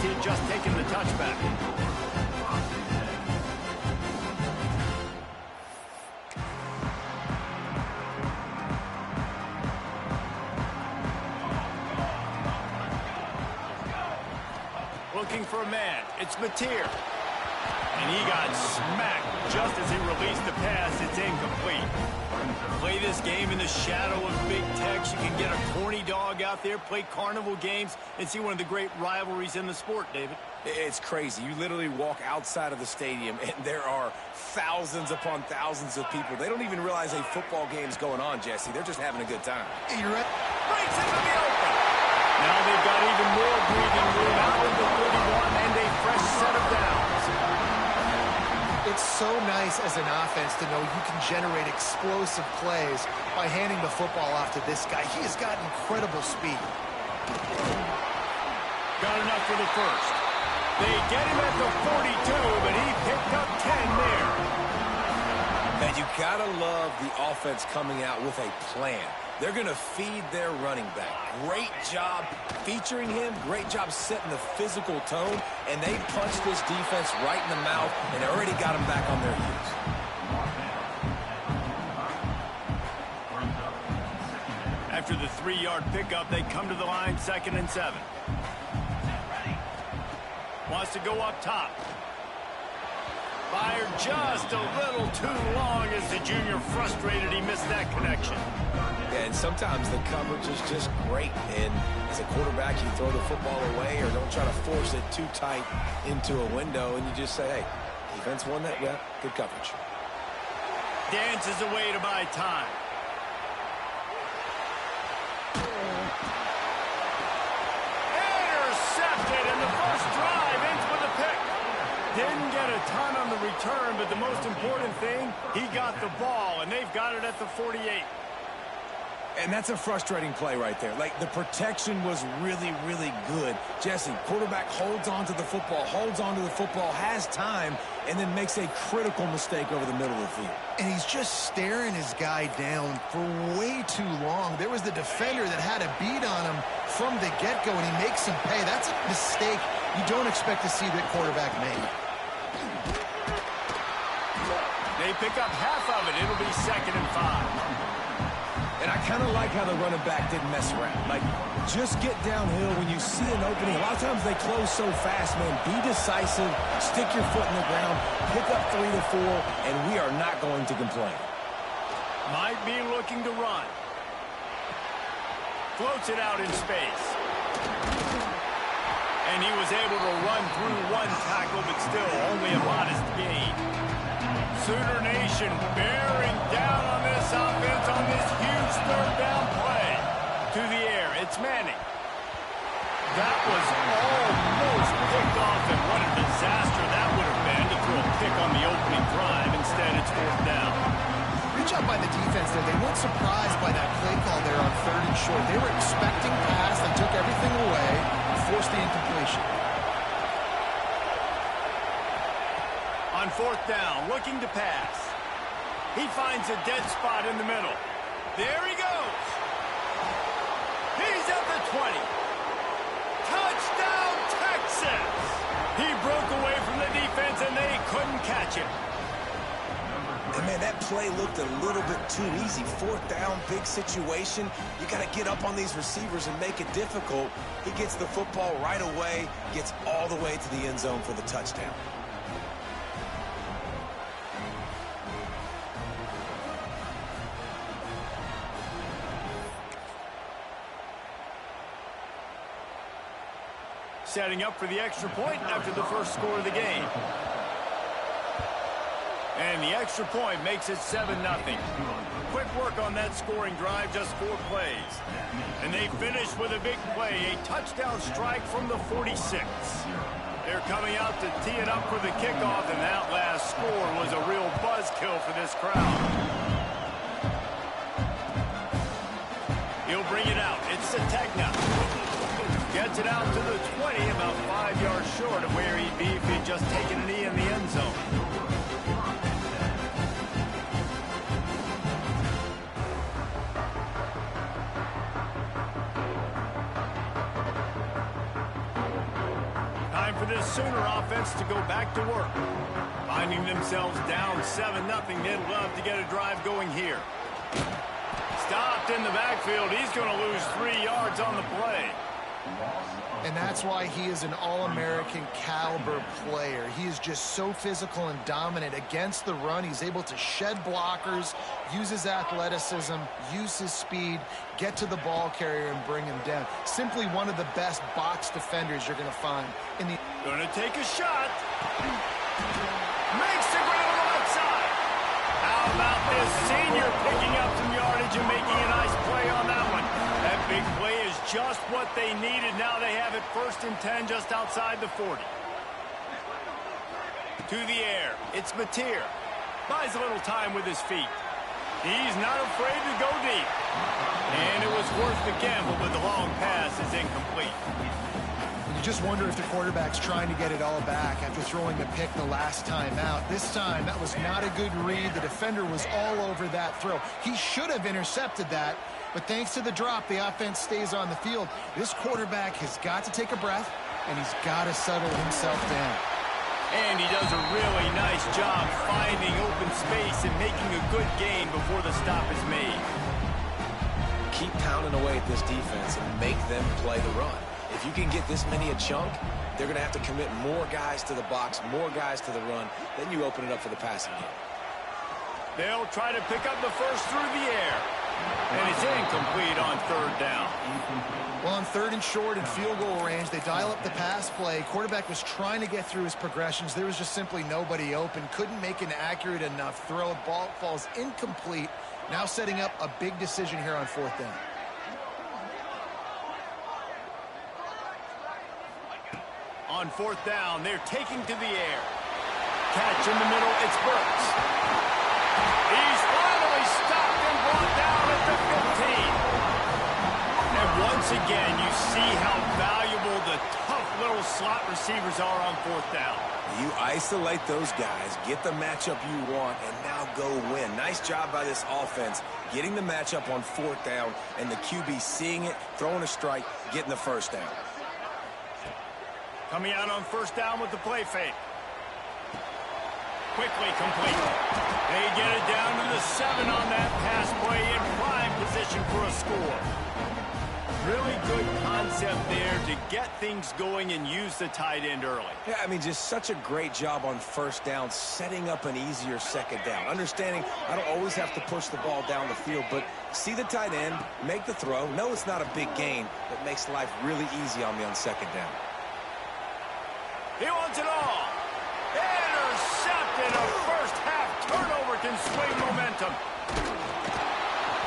He'd just taken the touchback. Looking for a man. It's Mateer. And he got smacked just as he released the pass. It's incomplete. Play this game in the shadow of Big Tex. You can get a corny dog out there, play carnival games, and see one of the great rivalries in the sport, David. It's crazy. You literally walk outside of the stadium, and there are thousands upon thousands of people. They don't even realize a football game's going on, Jesse. They're just having a good time. You're right. Breaks into the open. Now they've got even more breathing room out of the 31 and a fresh set of downs. It's so nice as an offense to know you can generate explosive plays by handing the football off to this guy. He has got incredible speed. Got enough for the first. They get him at the 42, but he picked up 10 there. And you gotta love the offense coming out with a plan. They're going to feed their running back. Great job featuring him. Great job setting the physical tone. And they punched this defense right in the mouth and already got them back on their heels. After the 3-yard pickup, they come to the line, 2nd and 7. Wants to go up top. Fired just a little too long as the junior frustrated. He missed that connection. Yeah, and sometimes the coverage is just great. And as a quarterback, you throw the football away or don't try to force it too tight into a window. And you just say, hey, defense won that. Yeah, good coverage. Dances away to buy time. Intercepted, and the first drive ends with a pick. Didn't get a ton on the return, but the most important thing, he got the ball, and they've got it at the 48. And that's a frustrating play right there. Like, the protection was really, really good. Jesse, quarterback holds on to the football, has time, and then makes a critical mistake over the middle of the field. And he's just staring his guy down for way too long. There was the defender that had a beat on him from the get-go, and he makes him pay. That's a mistake you don't expect to see the quarterback make. They pick up half of it. It'll be 2nd and 5. And I kind of like how the running back didn't mess around. Like, just get downhill when you see an opening. A lot of times they close so fast, man. Be decisive, stick your foot in the ground, pick up 3 to 4, and we are not going to complain. Might be looking to run. Floats it out in space. And he was able to run through one tackle, but still only a modest gain. Sooner Nation bearing down on this offense on this huge 3rd down play. To the air, it's Manning. That was almost picked off, and what a disaster that would have been to throw a pick on the opening drive. Instead, it's 4th down. Great job by the defense there. They weren't surprised by that play call there on 3rd and short. They were expecting pass. They took everything away and forced the incompletion. On 4th down, looking to pass. He finds a dead spot in the middle. There he goes. He's at the 20. Touchdown, Texas! He broke away from the defense, and they couldn't catch him. And, man, that play looked a little bit too easy. Fourth down, big situation. You got to get up on these receivers and make it difficult. He gets the football right away, gets all the way to the end zone for the touchdown. Setting up for the extra point after the first score of the game. And the extra point makes it 7-0. Quick work on that scoring drive, just 4 plays. And they finish with a big play, a touchdown strike from the 46. They're coming out to tee it up for the kickoff, and that last score was a real buzzkill for this crowd. He'll bring it out. It's Sategna. Gets it out to the 20, about 5 yards short of where he'd be if he'd just taken a knee in the end zone. Time for this Sooner offense to go back to work. Finding themselves down 7-0, they'd love to get a drive going here. Stopped in the backfield. He's going to lose 3 yards on the play. And that's why he is an All-American caliber player. He is just so physical and dominant against the run. He's able to shed blockers, use his athleticism, use his speed, get to the ball carrier and bring him down. Simply one of the best box defenders you're going to find in the... Going to take a shot. Makes the grab on the left side. How about this senior picking up some yardage and making a nice play on that one? That big play is just what they needed. Now they have it 1st and 10 just outside the 40. To the air. It's Mateer. Buys a little time with his feet. He's not afraid to go deep. And it was worth the gamble, but the long pass is incomplete. You just wonder if the quarterback's trying to get it all back after throwing the pick the last time out. This time, that was not a good read. The defender was all over that throw. He should have intercepted that, but thanks to the drop, the offense stays on the field. This quarterback has got to take a breath, and he's got to settle himself down. And he does a really nice job finding open space and making a good gain before the stop is made. Keep pounding away at this defense and make them play the run. If you can get this many a chunk, they're going to have to commit more guys to the box, more guys to the run. Then you open it up for the passing game. They'll try to pick up the first through the air. And it's incomplete on 3rd down. Well, on 3rd and short and field goal range, they dial up the pass play. Quarterback was trying to get through his progressions. There was just simply nobody open. Couldn't make an accurate enough throw. Ball falls incomplete. Now setting up a big decision here on 4th down. On 4th down, they're taking to the air. Catch in the middle, it's Burks. He's finally stopped and brought down at the 15. And once again, you see how valuable the tough little slot receivers are on 4th down. You isolate those guys, get the matchup you want, and now go win. Nice job by this offense, getting the matchup on 4th down, and the QB seeing it, throwing a strike, getting the 1st down. Coming out on 1st down with the play fake. Quickly complete. They get it down to the 7 on that pass play in prime position for a score. Really good concept there to get things going and use the tight end early. Yeah, I mean, just such a great job on 1st down, setting up an easier 2nd down. Understanding I don't always have to push the ball down the field, but see the tight end, make the throw. No, it's not a big gain, but makes life really easy on me on 2nd down. He wants it all. Intercepted. A first-half turnover can swing momentum.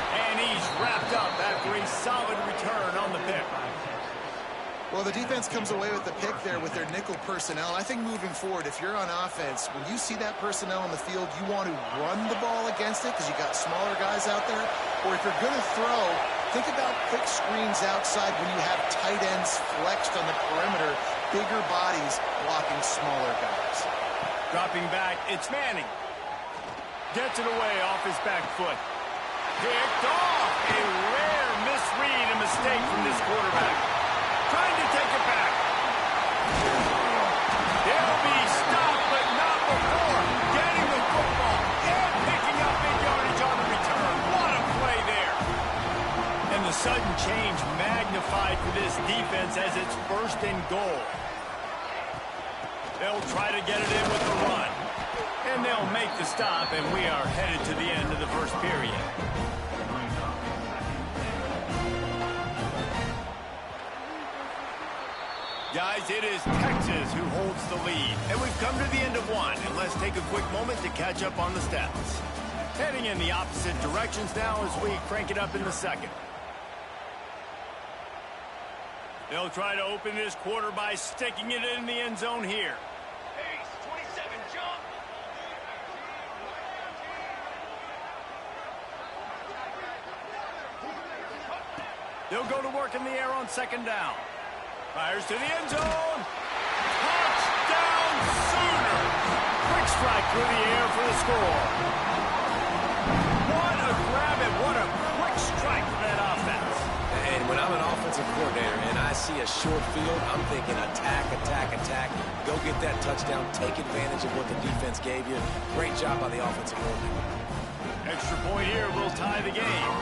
And he's wrapped up after a solid return on the pick. Well, the defense comes away with the pick there with their nickel personnel. I think moving forward, if you're on offense, when you see that personnel on the field, you want to run the ball against it because you got smaller guys out there. Or if you're going to throw, think about quick screens outside when you have tight ends flexed on the perimeter, bigger bodies blocking smaller guys. Dropping back, it's Manning. Gets it away off his back foot. Picked off. A rare misread and mistake from this quarterback. Trying to take it back. They'll be stopped, but not before getting the football and picking up sudden change magnified for this defense as it's 1st and goal. They'll try to get it in with the run. And they'll make the stop, and we are headed to the end of the first period. Guys, it is Texas who holds the lead. And we've come to the end of one. And let's take a quick moment to catch up on the stats. Heading in the opposite directions now as we crank it up in the second. They'll try to open this quarter by sticking it in the end zone here. Pace, 27, jump. They'll go to work in the air on 2nd down. Fires to the end zone. Touchdown Sooners. Quick strike through the air for the score. What a grab and what a quick strike for that offense. And when I'm an offensive coordinator and I see a short field, I'm thinking attack, attack, attack. Go get that touchdown. Take advantage of what the defense gave you. Great job by the offensive coordinator. Extra point here will tie the game.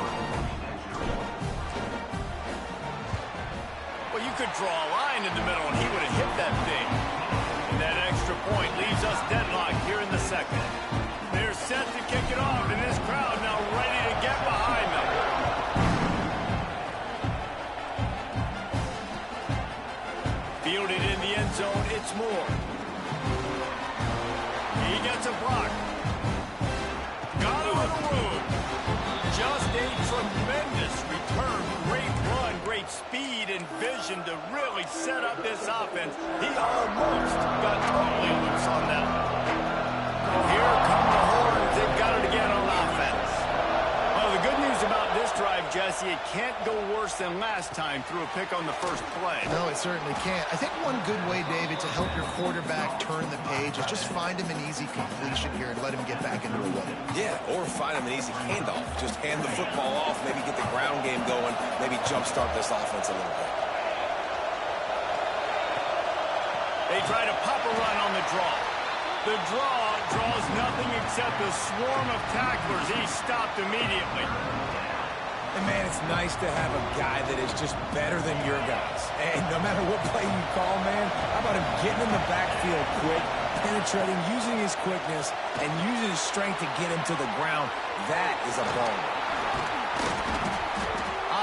Well, you could draw a line in the middle and he would have hit that thing. And that extra point leaves us deadlocked here in the second. They're set to kick it off, and this crowd now ready to get behind them. Fielded in the end zone, it's Moore. He gets a block. Got him on the road. Just a tremendous return. Great run, great speed and vision to really set up this offense. He almost got totally loose on that. Here come the Horns. They've got it again on offense. Well, the good news about this drive, Jesse, it can't go worse than last time through a pick on the first play. No, it certainly can't. I think one good way, David, to help your quarterback turn the page is just find him an easy completion here and let him get back into a rhythm. Yeah, or find him an easy handoff. Just hand the football off, maybe get the ground game going, maybe jumpstart this offense a little bit. They try to pop a run on the draw. The draw draws nothing except a swarm of tacklers. He's stopped immediately. And, man, it's nice to have a guy that is just better than your guys. And no matter what play you call, man, how about him getting in the backfield quick, penetrating, using his quickness, and using his strength to get him to the ground. That is a ball.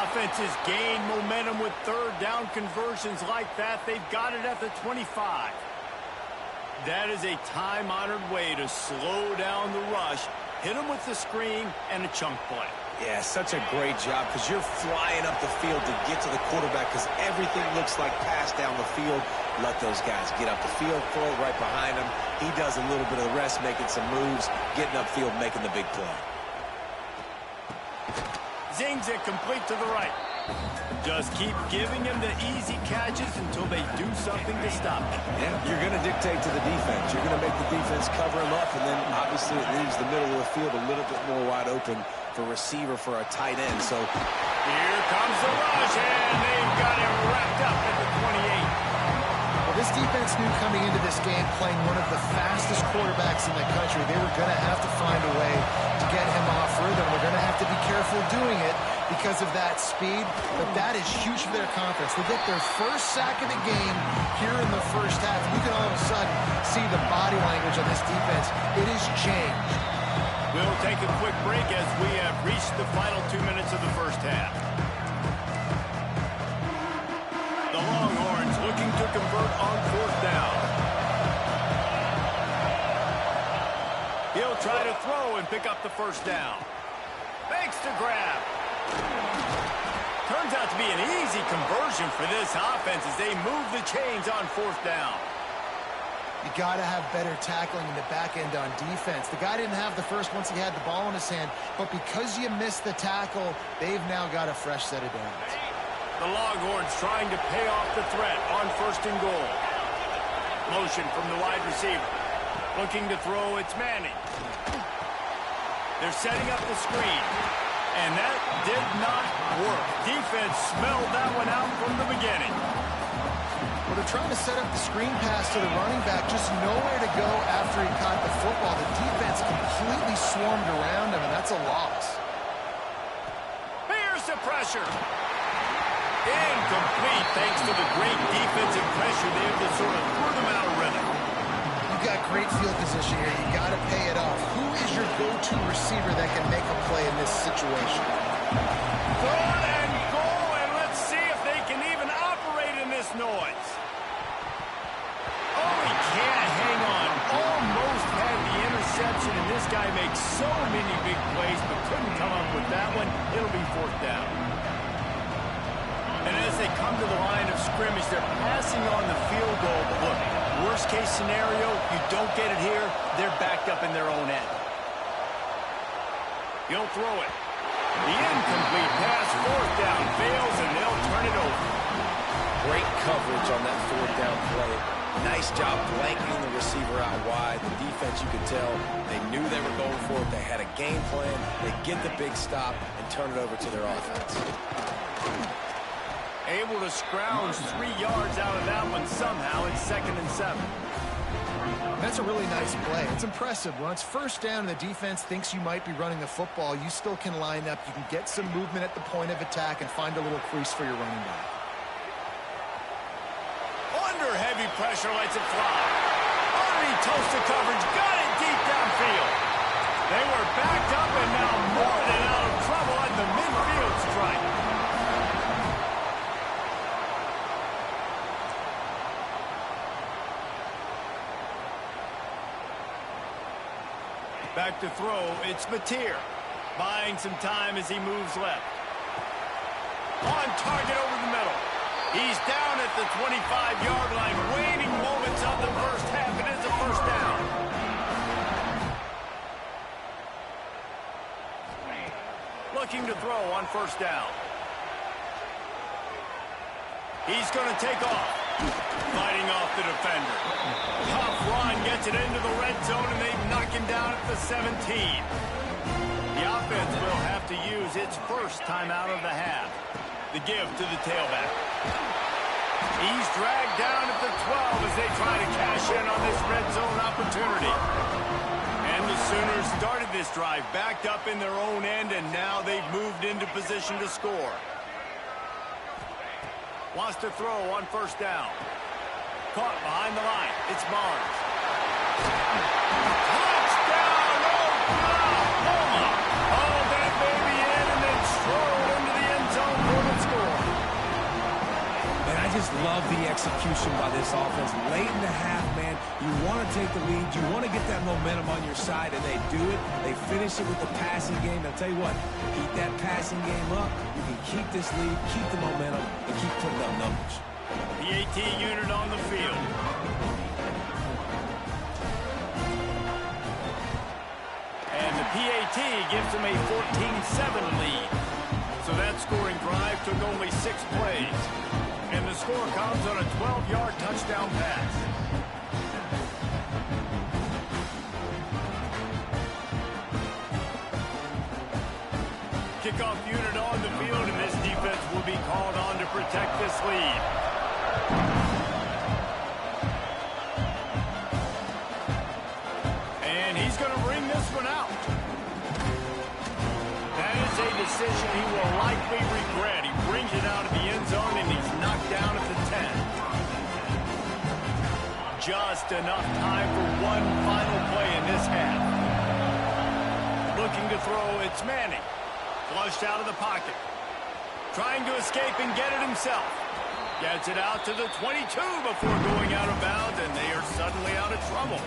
Offenses gain momentum with 3rd down conversions like that. They've got it at the 25. That is a time-honored way to slow down the rush, hit them with the screen, and a chunk play. Yeah, such a great job because you're flying up the field to get to the quarterback because everything looks like pass down the field. Let those guys get up the field, throw it right behind him. He does a little bit of the rest, making some moves, getting upfield, making the big play. Zings it complete to the right. Just keep giving him the easy catches until they do something to stop him. Yeah, you're going to dictate to the defense. You're going to make the defense cover him up, and then obviously it leaves the middle of the field a little bit more wide open for receiver for a tight end. So here comes the rush, and they've got him wrapped up at the 28. Well, this defense knew coming into this game playing one of the fastest quarterbacks in the country. They were going to have to find a way to get him off rhythm. They're going to have to be careful doing it because of that speed, but that is huge for their confidence. They get their first sack of the game here in the first half. You can all of a sudden see the body language on this defense. It has changed. We'll take a quick break as we have reached the final 2 minutes of the first half. The Longhorns looking to convert on 4th down. He'll try to throw and pick up the first down. Makes the grab. Turns out to be an easy conversion for this offense as they move the chains on 4th down. You got to have better tackling in the back end on defense. The guy didn't have the first once he had the ball in his hand, but because you missed the tackle, they've now got a fresh set of downs. The Longhorns trying to pay off the threat on 1st and goal. Motion from the wide receiver. Looking to throw, it's Manning. They're setting up the screen. And that did not work. Defense smelled that one out from the beginning. Well, they're trying to set up the screen pass to the running back, just nowhere to go after he caught the football. The defense completely swarmed around him, and that's a loss. Here's Here's the pressure. Incomplete thanks to the great defensive pressure there that sort of threw them out of rhythm. You got great field position here. You got to pay it off. Who is your go-to receiver that can make a play in this situation? Third and goal, and let's see if they can even operate in this noise. Oh, he can't hang on. Almost had the interception, and this guy makes so many big plays, but couldn't come up with that one. It'll be fourth down. And as they come to the line of scrimmage, they're passing on the field goal. But look, worst case scenario, you don't get it here, they're backed up in their own end. He'll throw it. The incomplete pass, fourth down, fails, and they'll turn it over. Great coverage on that fourth down play. Nice job blanketing the receiver out wide. The defense, you could tell, they knew they were going for it. They had a game plan. They get the big stop and turn it over to their offense. Able to scrounge 3 yards out of that one somehow. It's 2nd and 7. That's a really nice play. It's impressive. When it's first down and the defense thinks you might be running the football, you still can line up. You can get some movement at the point of attack and find a little crease for your running back. Under heavy pressure, lets it fly. Underneath toasted coverage, got it deep downfield. They were backed up and now more than out of trouble at the midfield stripe. Back to throw, it's Mateer. Buying some time as he moves left. On target over the middle. He's down at the 25-yard line, waning moments of the first half, and it's a first down. Looking to throw on first down. He's going to take off. Fighting off the defender. Tough run gets it into the red zone, and they knock him down at the 17. The offense will have to use its first timeout of the half. The give to the tailback. He's dragged down at the 12 as they try to cash in on this red zone opportunity. And the Sooners started this drive backed up in their own end, and now they've moved into position to score. Wants to throw on first down. Caught behind the line. It's Barnes. Touchdown, Oklahoma! Oh, that baby in and then strolled into the end zone for the score. Man, I just love the execution by this offense. Late in the half, man, you want to take the lead. You want to get that momentum on your side, and they do it. They finish it with the passing game. I'll tell you what, keep that passing game up. You can keep this lead, keep the momentum, and keep putting up numbers. The AT unit on the field. And the PAT gives them a 14-7 lead. So that scoring drive took only 6 plays. And the score comes on a 12-yard touchdown pass. Kickoff unit on the field, and this defense will be called on to protect this lead. And he's going to bring this one out. That is a decision he will likely regret. He brings it out of the end zone, and he's knocked down at the 10. Just enough time for one final play in this half. Looking to throw, it's Manning. Flushed out of the pocket. Trying to escape and get it himself. Gets it out to the 22 before going out of bounds, and they are suddenly out of trouble.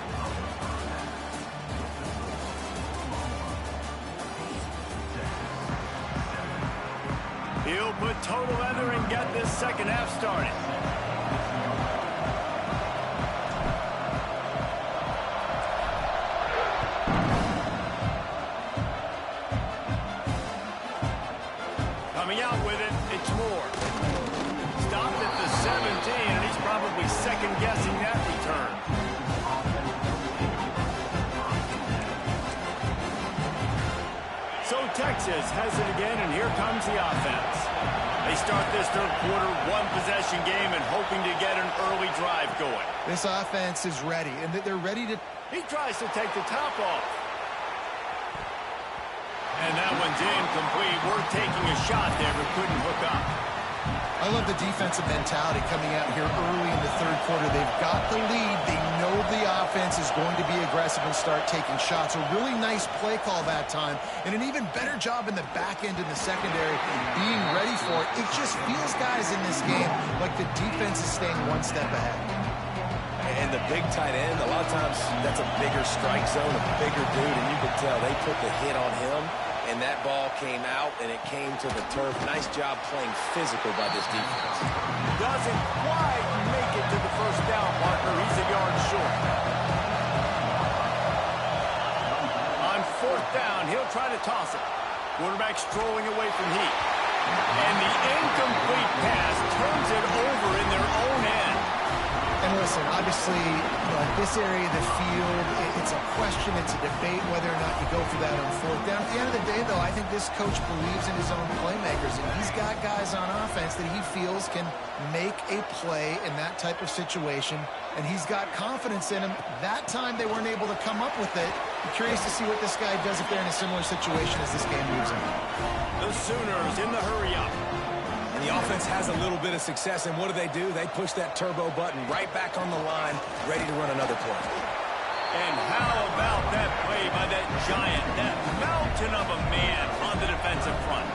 He'll put total leather and get this second half started. Coming out with it, it's Moore. Stopped at the 17, and he's probably second-guessing that return. So Texas has it again, and here comes the offense. They start this third quarter one-possession game and hoping to get an early drive going. This offense is ready, and they're ready to... He tries to take the top off. And that one's incomplete. Worth taking a shot there, but couldn't hook up. I love the defensive mentality coming out here early in the third quarter. They've got the lead. They know the offense is going to be aggressive and start taking shots. A really nice play call that time, and an even better job in the back end in the secondary being ready for it. It just feels, guys, in this game like the defense is staying one step ahead. And the big tight end, a lot of times that's a bigger strike zone, a bigger dude, and you could tell they put the hit on him, and that ball came out, and it came to the turf. Nice job playing physical by this defense. Doesn't quite make it to the first down marker. He's a yard short. On fourth down, he'll try to toss it. Quarterback strolling away from heat. And the incomplete pass turns it over in their own end. And listen, obviously, in this area of the field, it's a question, it's a debate whether or not you go for that on fourth down. At the end of the day, though, I think this coach believes in his own playmakers, and he's got guys on offense that he feels can make a play in that type of situation, and he's got confidence in him. That time they weren't able to come up with it. I'm curious to see what this guy does if they're in a similar situation as this game moves on. The Sooners in the hurry-up. And the offense has a little bit of success, and what do? They push that turbo button right back on the line, ready to run another play. And how about that play by that giant, that mountain of a man on the defensive front?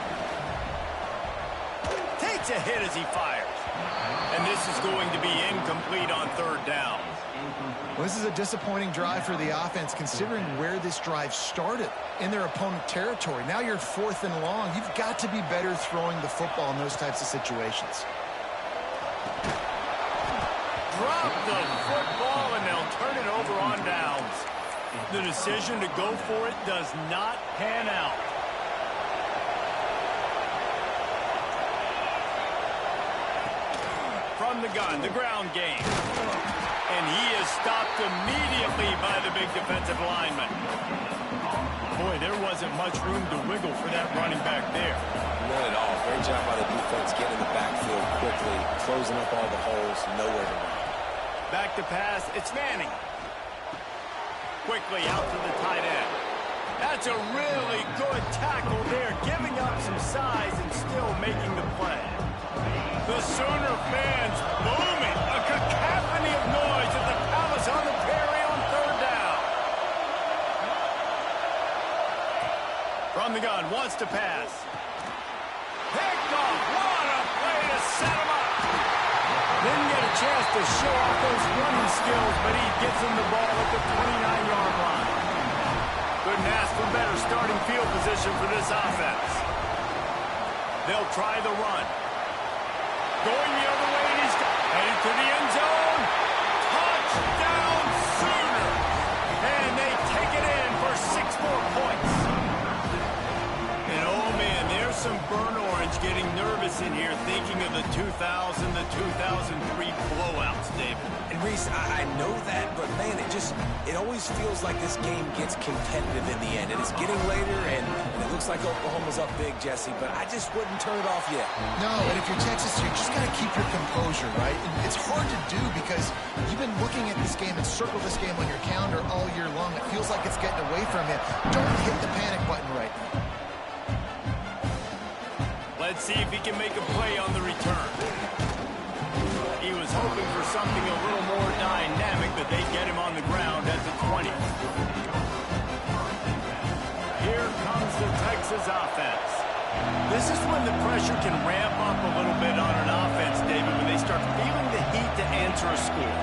Takes a hit as he fires. And this is going to be incomplete on third down. Well, this is a disappointing drive for the offense, considering where this drive started in their opponent territory. Now you're fourth and long. You've got to be better throwing the football in those types of situations. Drop the football, and they'll turn it over on downs. The decision to go for it does not pan out. From the gun, the ground game. And he is stopped immediately by the big defensive lineman. Boy, there wasn't much room to wiggle for that running back there. None at all. Great job by the defense getting in the backfield quickly, closing up all the holes, nowhere to run. Back to pass, it's Manning. Quickly out to the tight end. That's a really good tackle there, giving up some size and still making the play. The Sooner fans booming, a cacophony of noise at the Palace on the Prairie on third down. From the gun, wants to pass. Picked off, what a play to set him up. Didn't get a chance to show off those running skills, but he gets him the ball at the 29-yard line. Couldn't ask for better starting field position for this offense. They'll try the run. Going the other way, and he's headed to the end zone. Touchdown, Sooners! And they take it in for 6 more points. And oh man, there's some burn orange getting nervous in here, thinking of the 2000, the 2003 blowouts, David. And Reese, I know that, but man, it always feels like this game gets competitive in the end. And it's getting later, and it looks like Oklahoma's up big, Jesse, but I just wouldn't turn it off yet. No, and if you're Texas, you just got to keep your composure, right? And it's hard to do because you've been looking at this game and circled this game on your calendar all year long. It feels like it's getting away from you. Don't hit the panic button right now. Let's see if he can make a play on the return. He was hoping for something a little more dynamic, but they get him on the ground at the 20. Here comes the Texas offense. This is when the pressure can ramp up a little bit on an offense, David, when they start feeling the heat to answer a score.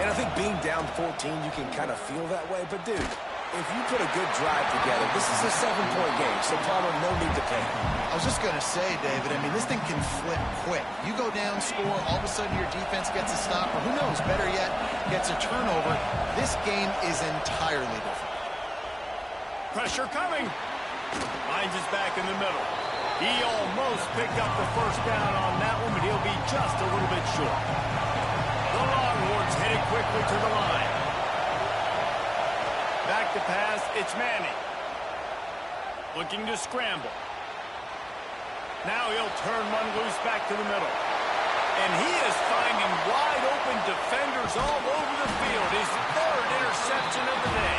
And I think being down 14, you can kind of feel that way. But, dude, if you put a good drive together, this is a 7-point game, so Palmer, no need to panic. I was just going to say, David, I mean, this thing can flip quick. You go down, score, all of a sudden your defense gets a stop, or who knows, better yet, gets a turnover. This game is entirely different. Pressure coming. Finds his back in the middle. He almost picked up the first down on that one, but he'll be just a little bit short. The Longhorns headed quickly to the line. Back to pass, it's Manning. Looking to scramble. Now he'll turn one loose back to the middle. And he is finding wide open defenders all over the field. His third interception of the day.